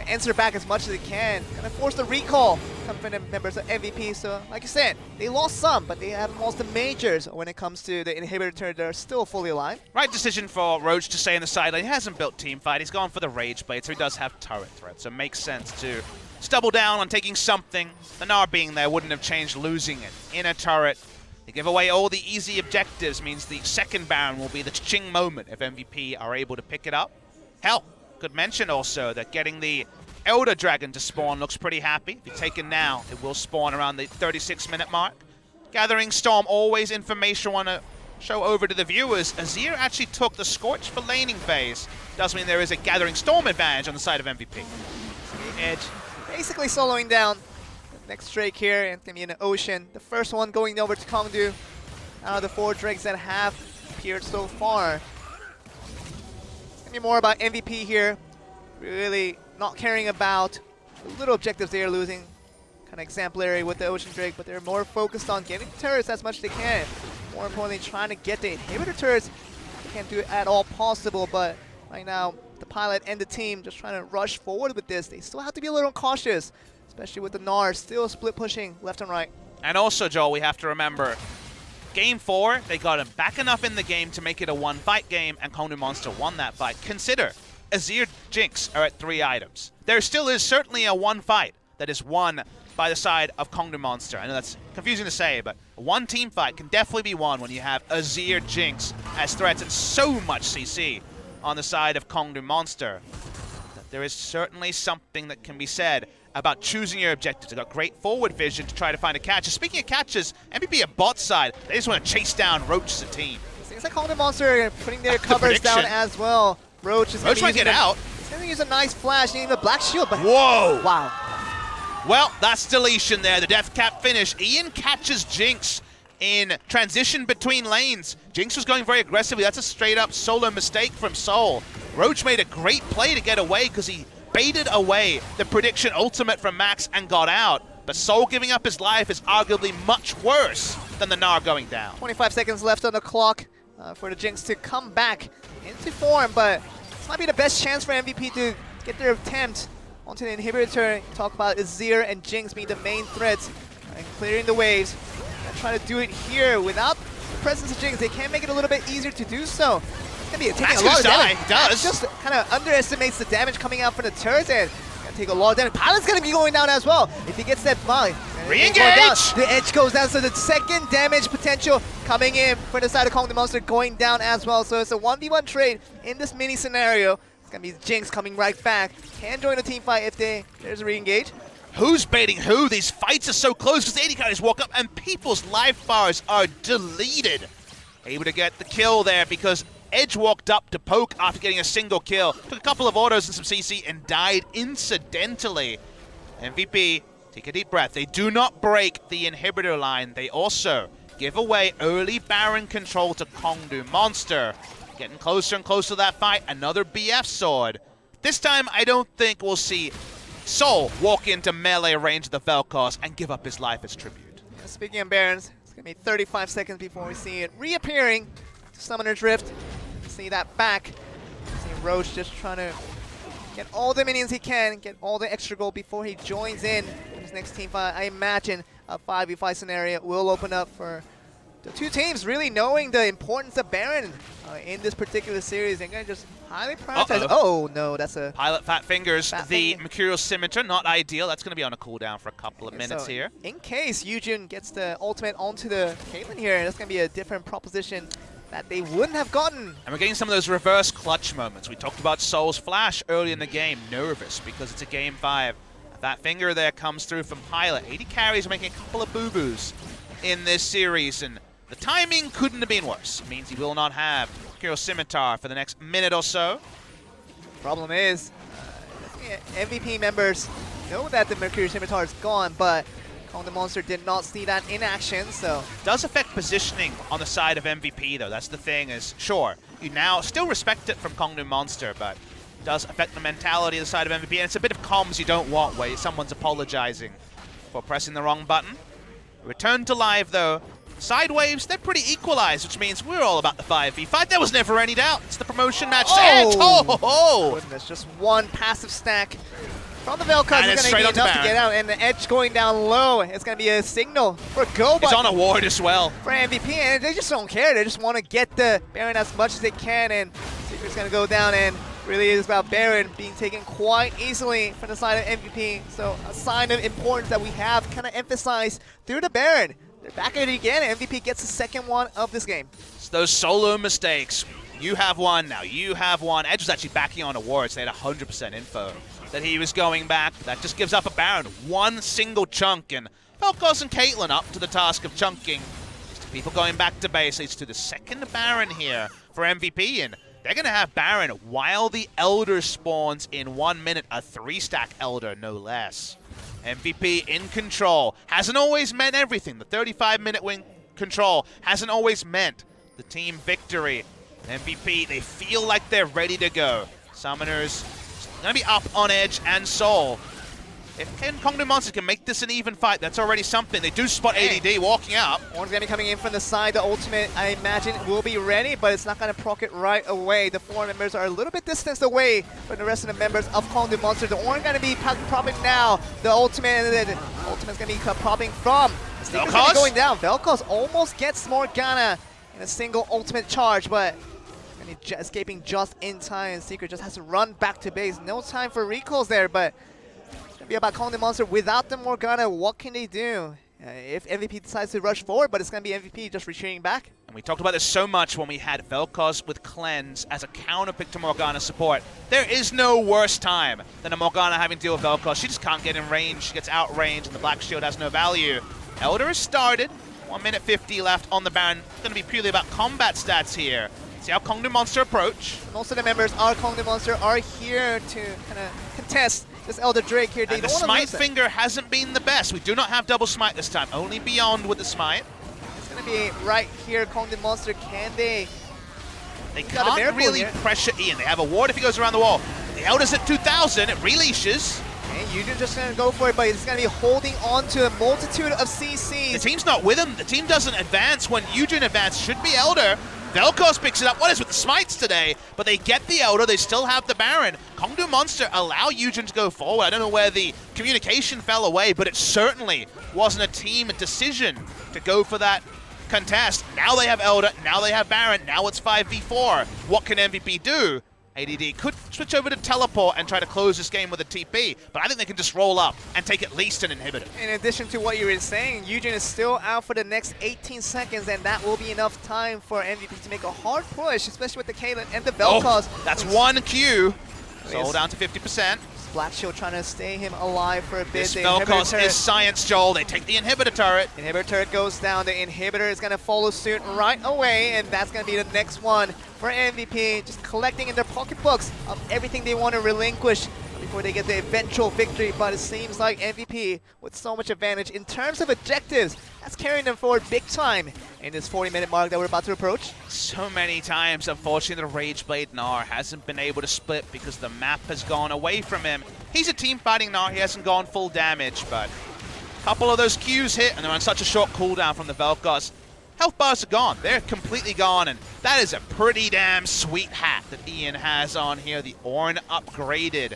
answer back as much as they can. Gonna force the recall coming from the members of MVP. So, like I said, they lost some, but they haven't lost the majors when it comes to the inhibitor turret. They're still fully alive. Right decision for Roach to stay in the sideline. He hasn't built team fight. He's gone for the Rage Blade, so he does have turret threat. So it makes sense to double down on taking something. The Gnar being there wouldn't have changed losing it. Inner turret. They give away all the easy objectives, means the second Baron will be the ching moment if MVP are able to pick it up. Hell, could mention also that getting the Elder Dragon to spawn looks pretty happy. If you take it now, it will spawn around the 36-minute mark. Gathering Storm, always information want to show over to the viewers. Azir actually took the Scorch for laning phase. Does mean there is a Gathering Storm advantage on the side of MVP. Edge basically soloing down. The next Drake here, and it's going to be in the Ocean. The first one going over to KONGDOO. Out of the 4 Drakes that have appeared so far. It's going to be more about MVP here. Really not caring about the little objectives they are losing. Kind of exemplary with the Ocean Drake, but they're more focused on getting the turrets as much as they can. More importantly, trying to get the inhibitor turrets. They can't do it at all possible, but right now, the Pilot and the team just trying to rush forward with this. They still have to be a little cautious, especially with the Gnar still split pushing left and right. And also, Joel, we have to remember, Game 4, they got him back enough in the game to make it a one-fight game, and KONGDOO Monster won that fight. Consider, Azir Jinx are at 3 items. There still is certainly a one fight that is won by the side of KONGDOO Monster. I know that's confusing to say, but one team fight can definitely be won when you have Azir Jinx as threats and so much CC. on the side of KONGDOO Monster. There is certainly something that can be said about choosing your objectives. They've got great forward vision to try to find a catch. Speaking of catches, MVP at bot side, they just want to chase down Roach as a team. Seems like KONGDOO Monster are putting their covers down as well. Roach might get out. He's going to use a nice flash, needing a black shield. But whoa! Wow. Well, that's deletion there. The death cap finish. Ian catches Jinx in transition between lanes. Jinx was going very aggressively. That's a straight up solo mistake from Soul. Roach made a great play to get away because he baited away the prediction ultimate from Max and got out. But Soul giving up his life is arguably much worse than the Gnar going down. 25 seconds left on the clock for the Jinx to come back into form, but this might be the best chance for MVP to get their attempt onto the inhibitor. Talk about Azir and Jinx being the main threats and clearing the waves. Try to do it here without the presence of Jinx. They can make it a little bit easier to do so. It's going to be taking a lot of damage. He does. Just kind of underestimates the damage coming out from the turret, and going to take a lot of damage. Pilot's going to be going down as well. If he gets that volley, re-engage! The edge goes down, so the second damage potential coming in for the side of KONGDOO Monster going down as well. So it's a 1v1 trade in this mini scenario. It's going to be Jinx coming right back. Can join the team fight if there's a re-engage. Who's baiting who? These fights are so close because the AD carries walk up and people's life bars are deleted. Able to get the kill there because Edge walked up to poke after getting a single kill. Took a couple of autos and some CC and died incidentally. MVP, take a deep breath. They do not break the inhibitor line. They also give away early Baron control to KONGDOO Monster. Getting closer and closer to that fight. Another BF sword. This time, I don't think we'll see Soul walk into melee range of the Vel'Koz and give up his life as tribute. Speaking of Barons, it's going to be 35 seconds before we see it reappearing to Summoner's Rift. See that back. See Roach just trying to get all the minions he can, get all the extra gold before he joins in his next team fight. I imagine a 5v5 scenario will open up for the two teams really knowing the importance of Baron in this particular series. They're going to just highly prioritize. Oh, no, that's a... Pilot Fat Fingers, the Mercurial Scimitar, not ideal. That's going to be on a cooldown for a couple of minutes here. In case Yujin gets the ultimate onto the Caitlyn here, that's going to be a different proposition that they wouldn't have gotten. And we're getting some of those reverse clutch moments. We talked about Soul's flash early in the game. Nervous because it's a game 5. That finger there comes through from Pilot. 80 carries making a couple of boo-boos in this series, and the timing couldn't have been worse. It means he will not have Mercurial Scimitar for the next minute or so. Problem is, MVP members know that the Mercurial Scimitar is gone, but KONGDOO Monster did not see that in action, so... Does affect positioning on the side of MVP, though. That's the thing is, sure, you now still respect it from KONGDOO Monster, but does affect the mentality of the side of MVP, and it's a bit of comms you don't want where someone's apologizing for pressing the wrong button. Return to live, though. Side waves, they're pretty equalized, which means we're all about the 5v5. There was never any doubt. It's the promotion match. Oh! Goodness, just one passive stack from the Vel'Koz is going to be enough to get out, and the edge going down low. It's going to be a signal for go button. It's on a ward as well. For MVP, and they just don't care. They just want to get the Baron as much as they can, and Secret's going to go down, and really is about Baron being taken quite easily from the side of MVP. So a sign of importance that we have kind of emphasized through the Baron. They're back at it again. MVP gets the second one of this game. It's those solo mistakes. You have one, now you have one. Edge was actually backing on a ward, so they had 100% info that he was going back. That just gives up a Baron. One single chunk, and Vel'Koz and Caitlyn up to the task of chunking. Just people going back to base leads to the second Baron here for MVP, and they're going to have Baron while the Elder spawns in 1 minute. A 3-stack Elder, no less. MVP in control. Hasn't always meant everything. The 35-minute win control hasn't always meant the team victory. MVP, they feel like they're ready to go. Summoners going to be up on Edge and Soul. If KONGDOO Monster can make this an even fight, that's already something. They do spot ADD walking up. One's going to be coming in from the side. The ultimate, I imagine, will be ready, but it's not going to proc it right away. The 4 members are a little bit distanced away from the rest of the members of KONGDOO Monster. The Ornn going to be propping now. The ultimate, and then the ultimate's going to be propping from. Sneaker's going to be going down. Vel'Koz almost gets Morgana in a single ultimate charge, but escaping just in time. Secret just has to run back to base. No time for recalls there, but be about KONGDOO Monster without the Morgana. What can they do? if MVP decides to rush forward, but it's going to be MVP just retreating back. And we talked about this so much when we had Vel'Koz with Cleanse as a counter pick to Morgana support. There is no worse time than a Morgana having to deal with Vel'Koz. She just can't get in range. She gets outranged, and the Black Shield has no value. Elder has started. 1 minute 50 left on the Baron. It's going to be purely about combat stats here. See how KONGDOO Monster approach. Most of the members are KONGDOO Monster are here to kind of contest this Elder Drake here. They And don't the want to smite lose it. finger hasn't been the best. We do not have double smite this time. Only beyond with the smite. It's going to be right here, KONGDOO Monster. Can they? They got a can't miracle really here. pressure Ian. They have a ward if he goes around the wall. The Elder's at 2,000. It releashes. Okay, Eugen just going to go for it, but he's going to be holding on to a multitude of The CCs. team's not with him. The team doesn't advance when Eugen advances. Should be Elder. Vel'Koz picks it up. What is with the smites today? But they get the Elder. They still have the Baron. KONGDOO Monster allow Eugen to go forward. I don't know where the communication fell away, but it certainly wasn't a team decision to go for that contest. Now they have Elder. Now they have Baron. Now it's 5v4. What can MVP do? ADD could switch over to teleport and try to close this game with a TP, but I think they can just roll up and take at least an inhibitor. In addition to what you were saying, Eugen is still out for the next 18 seconds, and that will be enough time for MVP to make a hard push, especially with the Caitlyn and the Vel'Koz. That's one Q. Yes. Sold down to 50%. Black Shield trying to stay him alive for a bit. This The inhibitor Vel'Koz turret- is Science Joel. They take the inhibitor turret. Inhibitor turret goes down. The inhibitor is going to follow suit right away, and that's going to be the next one for MVP. Just collecting in their pocketbooks of everything they want to relinquish before they get the eventual victory. But it seems like MVP, with so much advantage in terms of objectives, that's carrying them forward big time in this 40-minute mark that we're about to approach. So many times, unfortunately, the Rageblade Gnar hasn't been able to split because the map has gone away from him. He's a team-fighting Gnar. He hasn't gone full damage, but a couple of those Qs hit, and they're on such a short cooldown from the Vel'Koz. Health bars are gone. They're completely gone, and that is a pretty damn sweet hat that Ian has on here. The Ornn upgraded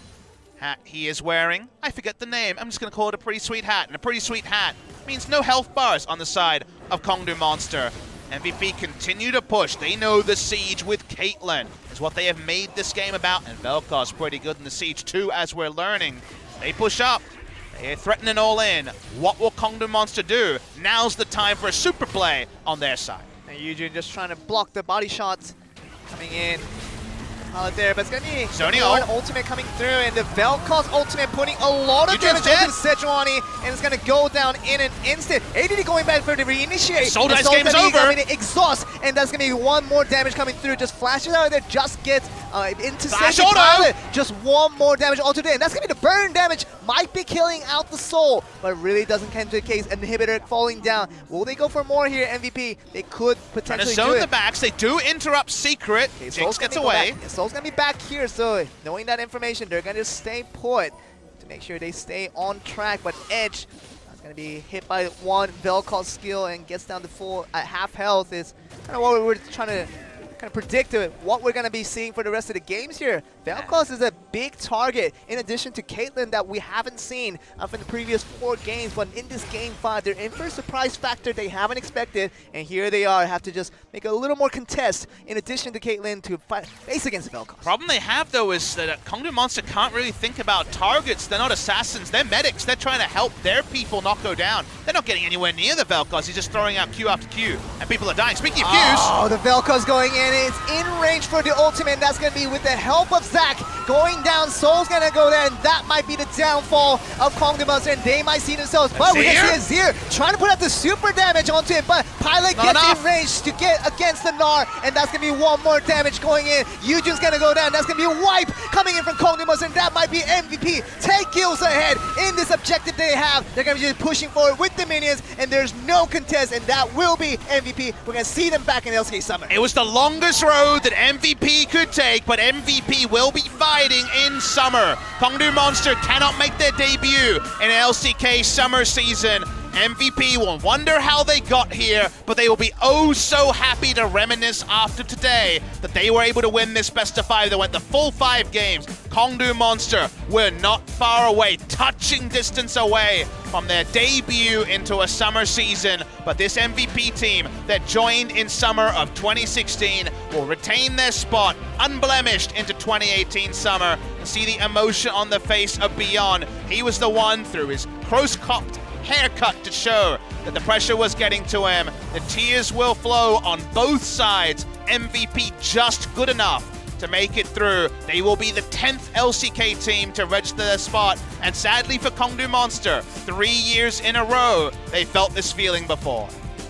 hat he is wearing. I forget the name. I'm just going to call it a pretty sweet hat, and a pretty sweet hat means no health bars on the side of KONGDOO Monster. MVP continue to push. They know the siege with Caitlyn is what they have made this game about, and Vel'Koz pretty good in the siege too, as we're learning. They push up. They're threatening all in. What will KONGDOO Monster do? Now's the time for a super play on their side. And Eugen just trying to block the body shots coming in. Out there, but it's gonna be Sony Ornn ult. ultimate coming through, and the Vel'Koz ultimate putting a lot of Eugen's damage onto dead. Sejuani, and it's gonna go down in an instant. ADD going back for the reinitiate. Soul And Dice game is Soul Dice over. coming to exhaust, and that's gonna be one more damage coming through. Just flashes out of there, just gets into Flash Seju auto. Pilot. Just one more damage onto there, and that's gonna be the burn damage. Might be killing out the soul, but really doesn't come to the case. Inhibitor falling down. Will they go for more here, MVP? They could Trying to potentially zone do the it. backs. They do interrupt Secret. Okay, Jinx Soul's gets gonna go away. back. Yeah, Soul's gonna be back here, so knowing that information, they're gonna stay put to make sure they stay on track. But Edge is gonna be hit by one Vel'Koz skill and gets down to full at half health. Is kind of what we were trying to kind of predict what we're gonna be seeing for the rest of the games here. Vel'Koz is a big target in addition to Caitlyn that we haven't seen from the previous 4 games, but in this game 5 they're in for a surprise factor they haven't expected, and here they are, have to just make a little more contest in addition to Caitlyn to face against Vel'Koz. Problem they have, though, is that KONGDOO Monster can't really think about targets. They're not assassins. They're medics. They're trying to help their people not go down. They're not getting anywhere near the Vel'Koz. He's just throwing out Q after Q, and people are dying. Speaking of Qs, Oh, the Vel'Koz going in. It's in range for the ultimate, and that's going to be with the help of Zac going down. Soul's going to go there, and that might be the downfall of KONGDOO Monster, and they might see themselves. But we're going to see a Azir trying to put out the super damage onto it, but Pilot Not gets enough. in range to get against the Gnar, and that's going to be one more damage going in. Eugen's going to go down. That's going to be a wipe coming in from KONGDOO Monster, and that might be MVP. 10 kills ahead in this objective they have. They're going to be just pushing forward with the minions, and there's no contest, and that will be MVP. We're going to see them back in LCK Summer. it was the longest road that MVP could take, but MVP will be fighting in summer. KONGDOO Monster cannot make their debut in LCK summer season. MVP will wonder how they got here, but they will be oh so happy to reminisce after today that they were able to win this best of 5. They went the full 5 games. KONGDOO Monster were not far away, touching distance away from their debut into a summer season, but this MVP team that joined in summer of 2016 will retain their spot unblemished into 2018 summer, and see the emotion on the face of Beyond. He was the one through his close-cropped haircut to show that the pressure was getting to him. The tears will flow on both sides. MVP just good enough to make it through. They will be the 10th LCK team to register their spot. And sadly for KONGDOO Monster, 3 years in a row, they felt this feeling before.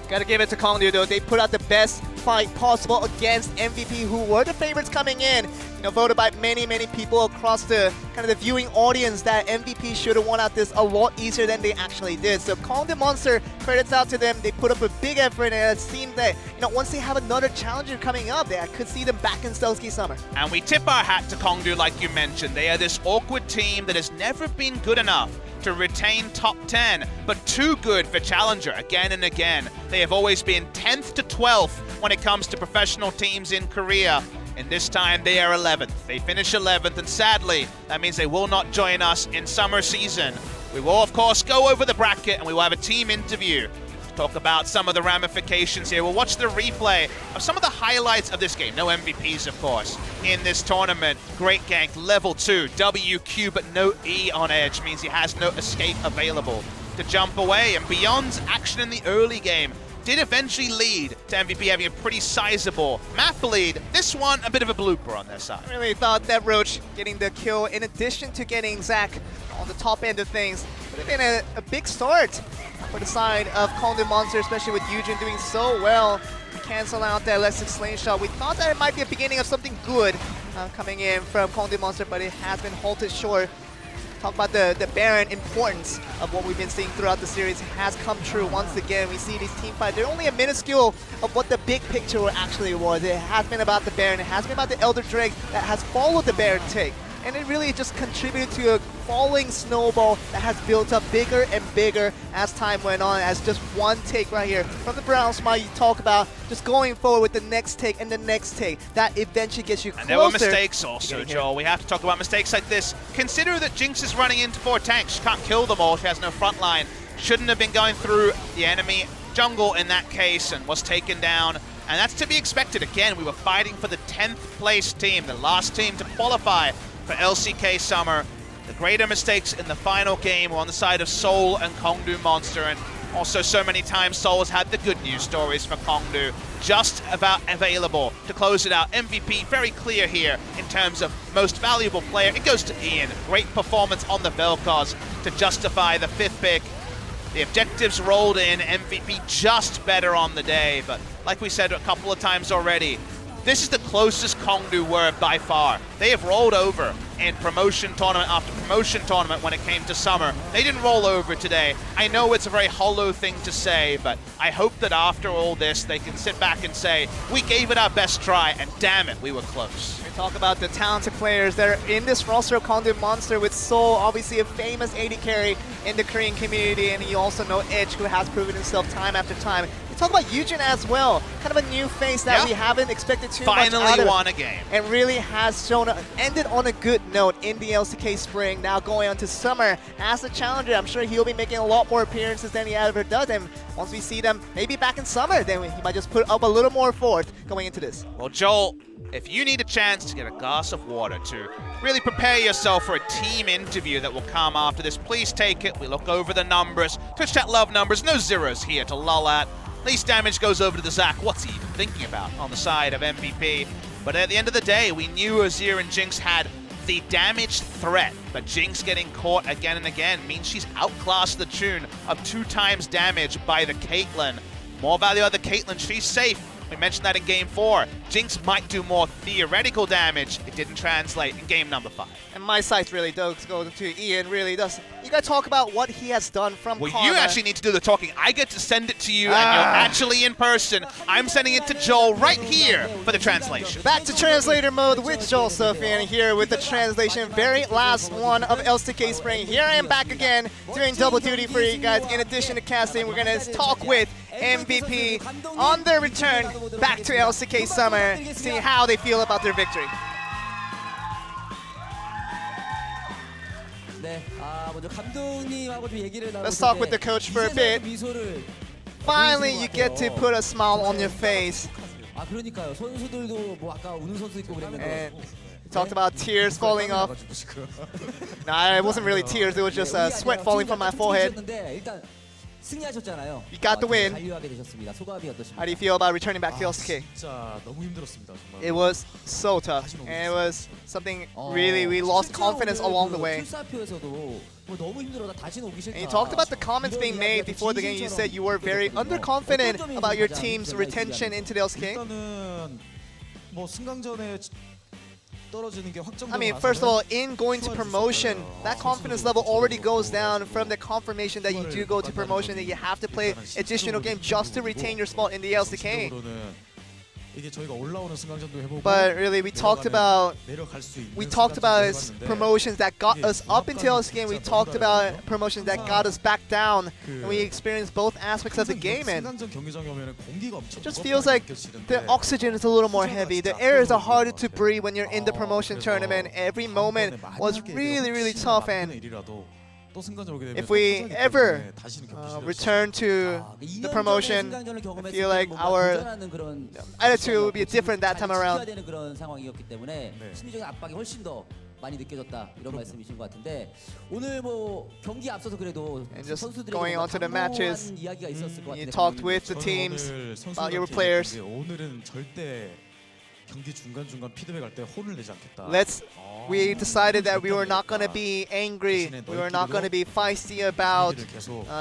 Gotta give it to KONGDOO though. They put out the best fight possible against MVP, who were the favorites coming in. You know, voted by many people across the kind of the viewing audience that MVP should have won out this a lot easier than they actually did. So KONGDOO Monster, credits out to them. They put up a big effort, and it seems that, you know, once they have another challenger coming up, I could see them back in LCK Summer. And we tip our hat to KONGDOO, like you mentioned. They are this awkward team that has never been good enough to retain top 10, but too good for Challenger again and again. They have always been 10th to 12th when it comes to professional teams in Korea, and this time they are 11th. They finish 11th, and sadly, that means they will not join us in summer season. We will, of course, go over the bracket, and we will have a team interview to talk about some of the ramifications here. We'll watch the replay of some of the highlights of this game. No MVPs, of course, in this tournament. Great gank, level 2, WQ, but no E on edge, means he has no escape available to jump away. And Beyond's action in the early game did eventually lead to MVP having a pretty sizable map lead. This one, a bit of a blooper on their side. I really thought that Roach getting the kill, in addition to getting Zach on the top end of things, would have been a big start for the side of KONGDOO Monster, especially with Eugen doing so well to cancel out that electric slingshot. We thought that it might be a beginning of something good coming in from KONGDOO Monster, but it has been halted short. Talk about the Baron importance of what we've been seeing throughout the series has come true once again. We see these team fights. They're only a minuscule of what the big picture actually was. It has been about the Baron. It has been about the Elder Drake that has followed the Baron take. And it really just contributed to a falling snowball that has built up bigger and bigger as time went on, as just one take right here from the Brown Smile. You talk about just going forward with the next take and the next take. That eventually gets you closer. And there were mistakes also, Joel. We have to talk about mistakes like this. Consider that Jinx is running into 4 tanks. She can't kill them all. She has no front line. Shouldn't have been going through the enemy jungle in that case and was taken down. And that's to be expected. Again, we were fighting for the 10th place team, the last team to qualify for LCK Summer. The greater mistakes in the final game were on the side of Seoul and KONGDOO Monster, and also so many times Seoul has had the good news stories for KONGDOO, just about available to close it out. MVP very clear here in terms of most valuable player. It goes to Ian. Great performance on the Vel'Koz to justify the 5th pick. The objectives rolled in, MVP just better on the day, but like we said a couple of times already, this is the closest KONGDOO were by far. They have rolled over in promotion tournament after promotion tournament when it came to summer. They didn't roll over today. I know it's a very hollow thing to say, but I hope that after all this, they can sit back and say, we gave it our best try, and damn it, we were close. We talk about the talented players that are in this roster of KONGDOO Monster, with Seoul, obviously a famous AD carry in the Korean community, and you also know Edge, who has proven himself time after time. We talk about Eugen as well, kind of a new face that we haven't expected too much out of. Finally won a game. And really has shown, ended on a good note in the LCK Spring, now going on to Summer as a challenger. I'm sure he'll be making a lot more appearances than he ever does, and once we see them maybe back in summer, then he might just put up a little more forth going into this. Well, Joel, if you need a chance to get a glass of water to really prepare yourself for a team interview that will come after this, please take it. We look over the numbers. Twitch chat love numbers, no zeros here to lull at. Least damage goes over to the Zach. What's he even thinking about on the side of MVP? But at the end of the day, we knew Azir and Jinx had the damage threat, but Jinx getting caught again and again means she's outclassed the tune of 2 times damage by the Caitlyn. More value out of the Caitlyn, she's safe. We mentioned that in Game 4. Jinx might do more theoretical damage. It didn't translate in Game number 5. And my sights really does go to Ian, really does. You gotta talk about what he has done from Karma. You actually need to do the talking. I get to send it to you, and you're actually in person. I'm sending it to Joel right here for the translation. Back to translator mode with Joel Sofian here with the translation. Very last one of LCK Spring. Here I am back again doing double duty for you guys. In addition to casting, we're gonna talk with MVP on their return back to LCK Summer, see how they feel about their victory. Let's talk with the coach for a bit. Finally, you get to put a smile on your face. And we talked about tears falling off. Nah, it wasn't really tears, it was just sweat falling from my forehead. 승리하셨잖아요. You got the win. 잔류하게 되셨습니다. 소감이 어떠십니까? How do you feel about returning back to LCK? 진짜 너무 힘들었습니다. 정말. It was so tough, and it was something really we lost confidence along the way. 출사표에서도 뭐 너무 힘들어다 다시는 오기 싫다. And you talked about the comments being made before the game. You said you were very underconfident about your team's retention into the LCK. 일단은 뭐 승강전에 떨어지는 게 확정되고 I mean, first of all, in going to promotion, that confidence level already goes down from the confirmation that you do go to promotion, that you have to play additional game just to retain your spot in the LCK. 이게 저희가 올라오는 승강전도 해보고 But really, we talked about 내려갈 수 있는 his promotions that got us up into LCK, and we talked about promotions that got us back down, and we experienced both aspects of the game. And 승강전 경기장에 오면은 공기가 엄청 it just feels like the oxygen is a little more heavy. The airs are harder to breathe when you're in the promotion tournament. Every moment was really tough, and if we ever return to the promotion, I feel like our attitude will be different that time around. 그런 상황이었기 때문에 심리적인 압박이 훨씬 더 많이 느껴졌다 이런 말씀이신 것 같은데 오늘 뭐 경기 앞서서 그래도 And just 선수들이 going on to the matches, 이야기가 있었을 것 you 같은데 talked with the teams about your players. 오늘은 절대 경기 중간중간 피드백할 때 혼을 내지 않겠다. We decided that we were not going to be angry. We were not going to be feisty about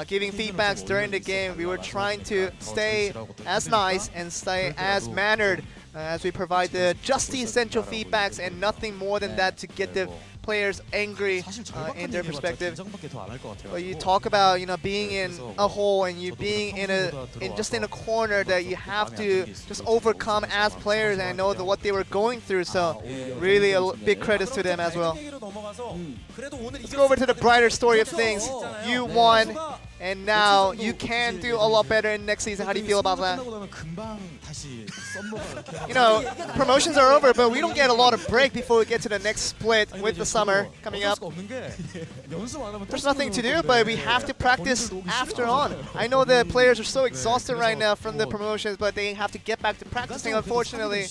giving feedbacks during the game. We were trying to stay as nice and stay as mannered as we provide the just the essential feedbacks and nothing more than that to get the players angry in their perspective. But you talk about being in a hole and you being just in a corner that you have to just overcome as players, and I know what they were going through, so really a big credits to them as well. Let's go over to the brighter story of things. You won, and now you can do a lot better in next season. How do you feel about that? Promotions are over, but we don't get a lot of break before we get to the next split with the summer coming up. There's nothing to do, but we have to practice after on. I know the players are so exhausted right now from the promotions, but they have to get back to practicing, unfortunately.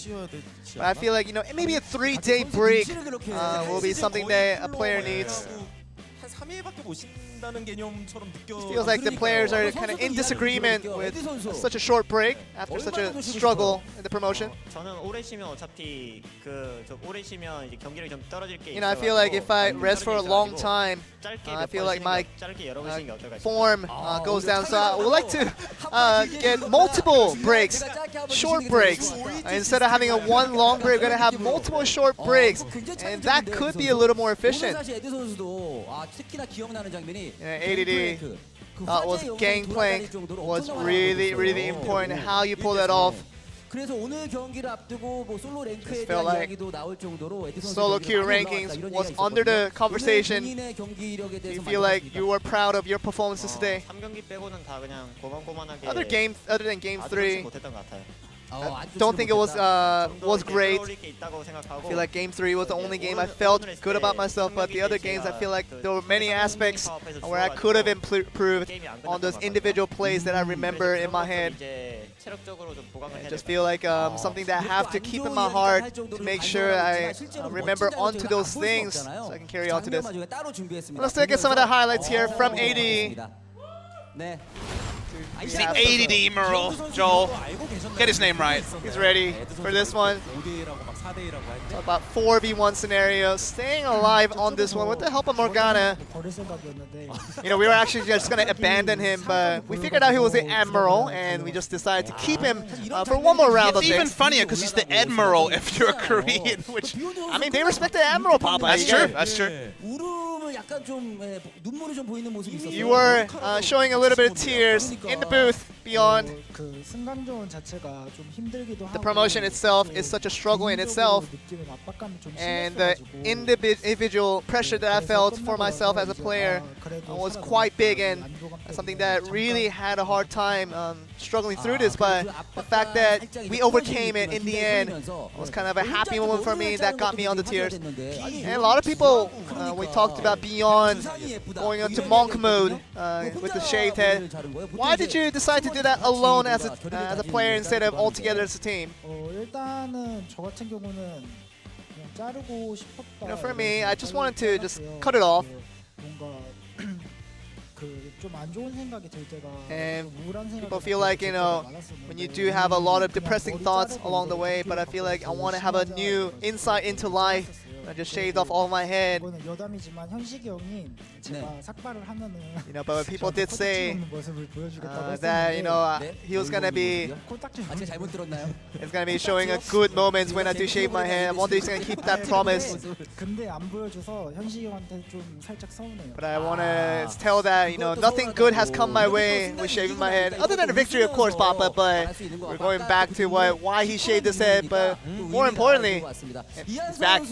But I feel like, maybe a 3-day break will be something that a player needs. It feels like the players are kind of in disagreement with such a short break after such a struggle in the promotion. I feel like if I rest for a long time, I feel like my form goes down. So I would like to get multiple breaks, short breaks. Instead of having one long break, we're going to have multiple short breaks, and that could be a little more efficient. ADD was gang plank was really important. How you pull that off. 그래서 오늘 경기를 앞두고 뭐 솔로 랭크에 대한 이야기도 나올 정도로 solo queue rankings was under the conversation. You feel like you were proud of your performances today. Other than game 3, I don't think it was great. I feel like game 3 was the only game I felt good about myself, but the other games I feel like there were many aspects where I could have improved on those individual plays that I remember in my head. I just feel like something that I have to keep in my heart to make sure I remember onto those things so I can carry on to this. Let's look at some of the highlights here from AD. It's the ADD Emerald, Joel. Get his name right. He's ready for this one. It's about 4v1 scenario. Staying alive on this one with the help of Morgana. We were actually just going to abandon him, but we figured out he was the Admiral, and we just decided to keep him for one more round. It's even funnier because he's the Admiral if you're a Korean, which, I mean, they respect the Admiral, Papa. That's true, that's true. You were showing a little bit of tears in the booth beyond. The promotion itself is such a struggle in itself, and the individual pressure that I felt for myself as a player was quite big, and something that really had a hard time struggling through this. But the fact that we overcame it in the end was kind of a happy moment for me that got me on the tears. And a lot of people, we talked about beyond going into monk mode with the shaved head. Why did you decide to do that alone as a player instead of all together as a team? For me, I just wanted to just cut it off. And people feel like, you know, when you do have a lot of depressing thoughts along the way, but I feel like I want to have a new insight into life. I just shaved off all my head. You know, but people did say that, you know, he was gonna be it's gonna be showing a good moments when I do shave my hair. I wonder if he's gonna keep that promise. But I wanna tell that, you know, nothing good has come my way with shaving my head. Other than the victory, of course, Papa, but we're going back to why he shaved his head, but more importantly, he's back.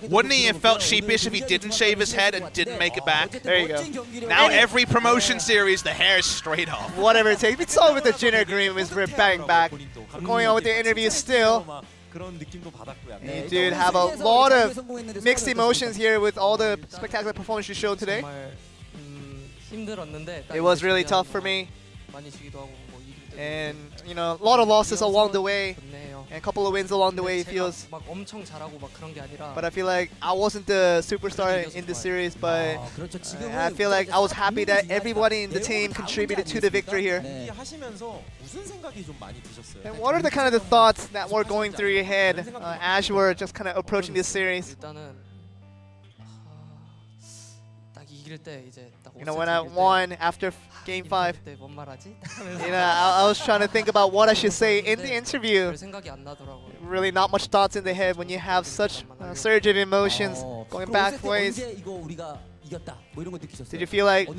Wouldn't he have felt sheepish if he didn't shave his head and didn't make it back? There you go. Now every promotion series, the hair is straight off. Whatever it takes. We saw with the Jinner agreements, we're bang back. We're going on with the interview still. You did have a lot of mixed emotions here with all the spectacular performance you showed today. It was really tough for me. And, you know, a lot of losses along the way. And a couple of wins along the way, it feels. But I feel like I wasn't the superstar in this series, but I feel like I was happy that everybody in the team contributed to the victory here. And what are the kind of the thoughts that were going through your head as you were just kind of approaching this series? You know, when I won after Game 5, you know, I was trying to think about what I should say in the interview. Really not much thoughts in the head when you have such a surge of emotions going back ways. Did you feel like,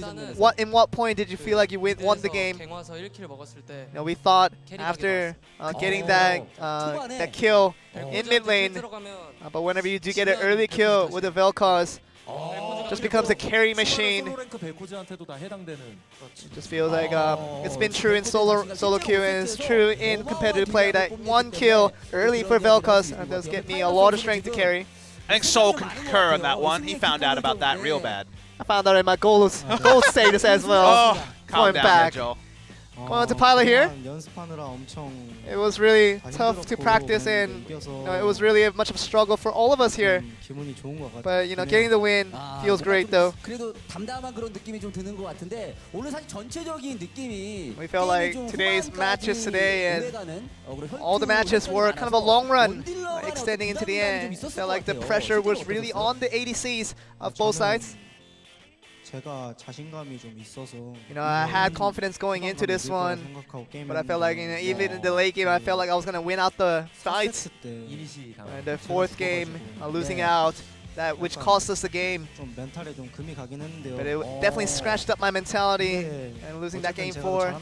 in what point did you feel like you won the game? You know, we thought after getting that kill in mid lane, but whenever you do get an early kill with the Vel'Koz, just becomes a carry machine. It just feels like it's been true in solo queue, and it's true in competitive play that one kill early for Vel'Koz does get me a lot of strength to carry. I think Soul can concur on that one. He found out about that real bad. I found out in my goal status as well. Calm down there, Joel. Going on to Pilot here. It was really tough to practice, and you know, it was really much of a struggle for all of us here. But you know, getting the win feels great though. We felt like today's matches today and all the matches were kind of a long run, extending into the end. Felt like the pressure was really on the ADCs of both sides. You know, I had confidence going into this one, but I felt like, you know, even in the late game, I felt like I was gonna win out the fight. And the fourth game, losing out, which cost us the game. But it definitely scratched up my mentality, and losing that game 4.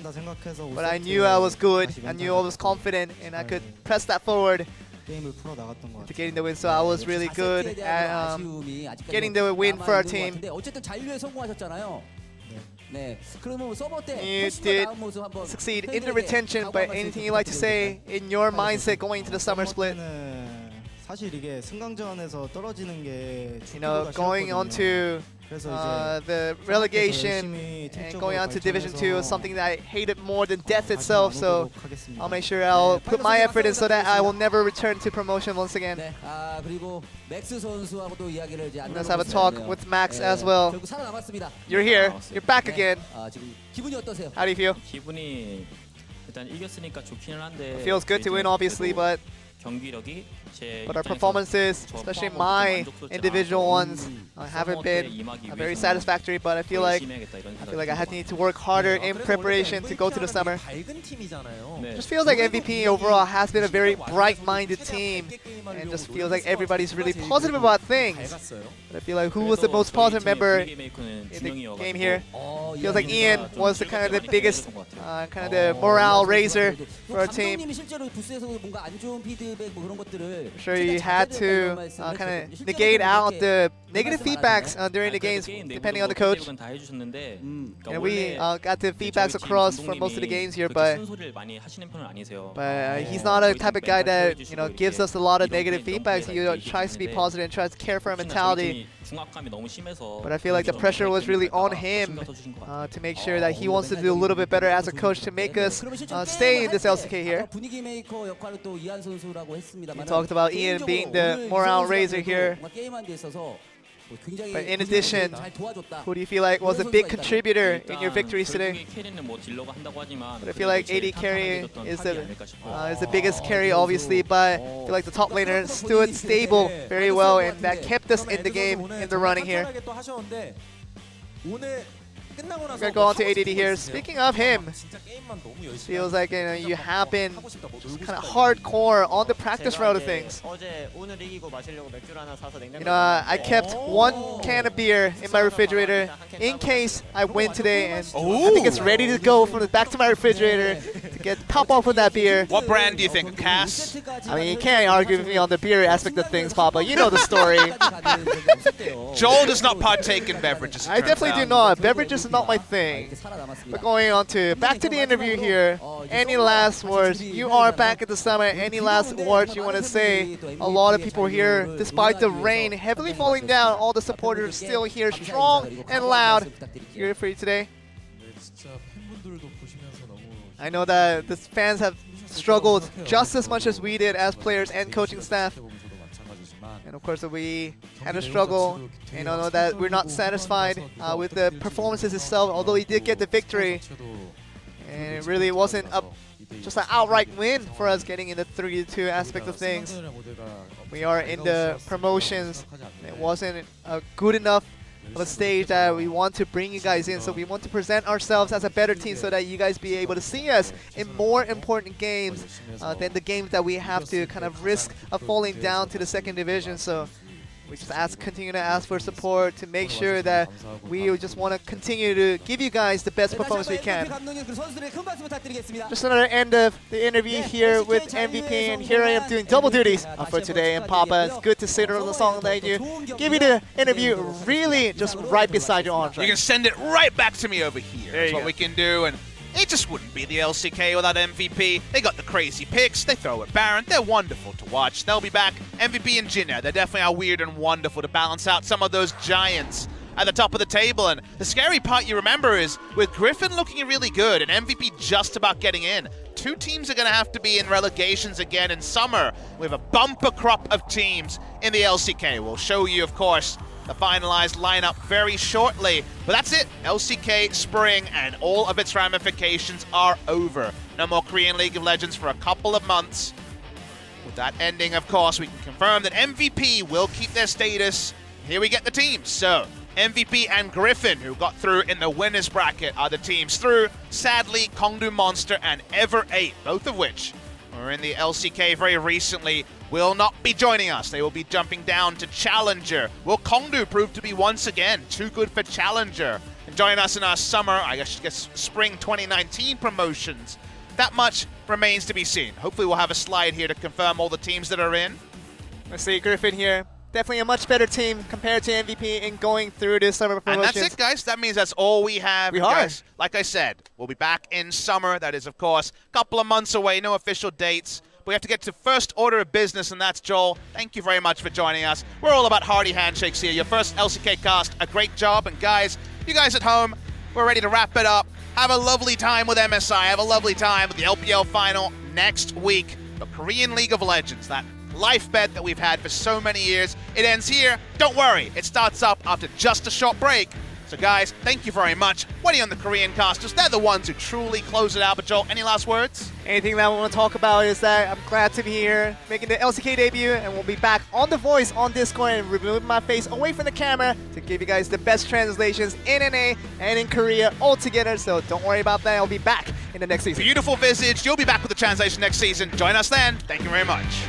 But I knew I was good. I knew I was confident, and I could press that forward to getting the win. So I was really good at getting the win for our team. You did succeed in the retention, but anything you'd like to say in your mindset going into the summer split? You know, going on to the relegation and going on to Division 2 is something that I hated more than death itself, so I'll make sure I'll put my effort in so that I will never return to promotion once again. Let's have a talk with Max as well. You're here, you're back again. How do you feel? It feels good to win, obviously, but our performances, especially my individual ones, haven't been very satisfactory. But I feel like I need to work harder in preparation to go to the summer. Just feels like MVP overall has been a very bright-minded team, and just feels like everybody's really positive about things. But I feel like who was the most positive member in the game here? Feels like Ian was the kind of the biggest, kind of the morale raiser for our team. I'm sure you had to kind of negate out the negative feedbacks during the games, depending on the coach. And we got the feedbacks across for most of the games here, but he's not a type of guy that, you know, gives us a lot of negative feedbacks. He tries to be positive and tries to care for our mentality. But I feel like the pressure was really on him to make sure that he wants to do a little bit better as a coach to make us stay in this LCK here. We talked about Ian being the morale raiser here. But in addition, who do you feel like was a big contributor in your victories today? But I feel like AD carry is the biggest carry, obviously, but I feel like the top laner stood stable very well, and that kept us in the game, in the running here. We're gonna go on to ADD here. Speaking of him, feels like you have been kind of hardcore on the practice route of things. I kept one can of beer in my refrigerator in case I win today, and I think it's ready to go from the back to my refrigerator to get pop off with that beer. What brand do you think? Cass? I mean, you can't argue with me on the beer aspect of things, Papa. You know the story. Joel does not partake in beverages. I definitely do not. Beverages is not my thing. But going on to back to the interview here. Any last words? You are back at the summit. Any last words you want to say? A lot of people here, despite the rain heavily falling down, all the supporters still here, strong and loud. Here for you today. I know that the fans have struggled just as much as we did as players and coaching staff. And of course, we had a struggle, and I know that we're not satisfied with the performances itself, although we did get the victory. And it really wasn't just an outright win for us getting in the 3-2 aspect of things. We are in the promotions. It wasn't good enough of a stage that we want to bring you guys in, so we want to present ourselves as a better team so that you guys be able to see us in more important games than the games that we have to kind of risk of falling down to the second division. So we just continue to ask for support to make sure that we just want to continue to give you guys the best performance we can. Just another end of the interview here with MVP, and here I am doing double duties for today. And Papa, it's good to sit on the song that you give you the interview really just right beside your arms. You can send it right back to me over here. That's what we can do. And it just wouldn't be the LCK without MVP. They got the crazy picks. They throw it Baron. They're wonderful to watch. They'll be back. MVP and Jinna, they definitely are weird and wonderful to balance out some of those giants at the top of the table. And the scary part you remember is with Griffin looking really good and MVP just about getting in, two teams are going to have to be in relegations again in summer. We have a bumper crop of teams in the LCK. We'll show you, of course, the finalized lineup very shortly. But that's it. LCK Spring and all of its ramifications are over. No more Korean League of Legends for a couple of months. With that ending, of course, we can confirm that MVP will keep their status. Here we get the teams. So MVP and Griffin, who got through in the winners bracket, are the teams through. Sadly, KONGDOO Monster and Ever8, both of which were in the LCK very recently, will not be joining us. They will be jumping down to Challenger. Will KONGDOO prove to be once again too good for Challenger and join us in our summer, I guess spring 2019 promotions? That much remains to be seen. Hopefully we'll have a slide here to confirm all the teams that are in. Let's see Griffin here. Definitely a much better team compared to MVP in going through this summer promotions. And that's it, guys. That means that's all we have. Guys, like I said, we'll be back in summer. That is, of course, a couple of months away. No official dates. We have to get to first order of business, and that's Joel. Thank you very much for joining us. We're all about hearty handshakes here. Your first LCK cast, a great job. And guys, you guys at home, we're ready to wrap it up. Have a lovely time with MSI. Have a lovely time with the LPL final next week. The Korean League of Legends, that life bet that we've had for so many years. It ends here. Don't worry, it starts up after just a short break. So guys, thank you very much. Waiting on the Korean casters, they're the ones who truly close it out. But Joel, any last words? Anything that I want to talk about is that I'm glad to be here, making the LCK debut, and we'll be back on The Voice on Discord and removing my face away from the camera to give you guys the best translations in NA and in Korea all together. So don't worry about that. I'll be back in the next season. Beautiful visage. You'll be back with the translation next season. Join us then. Thank you very much.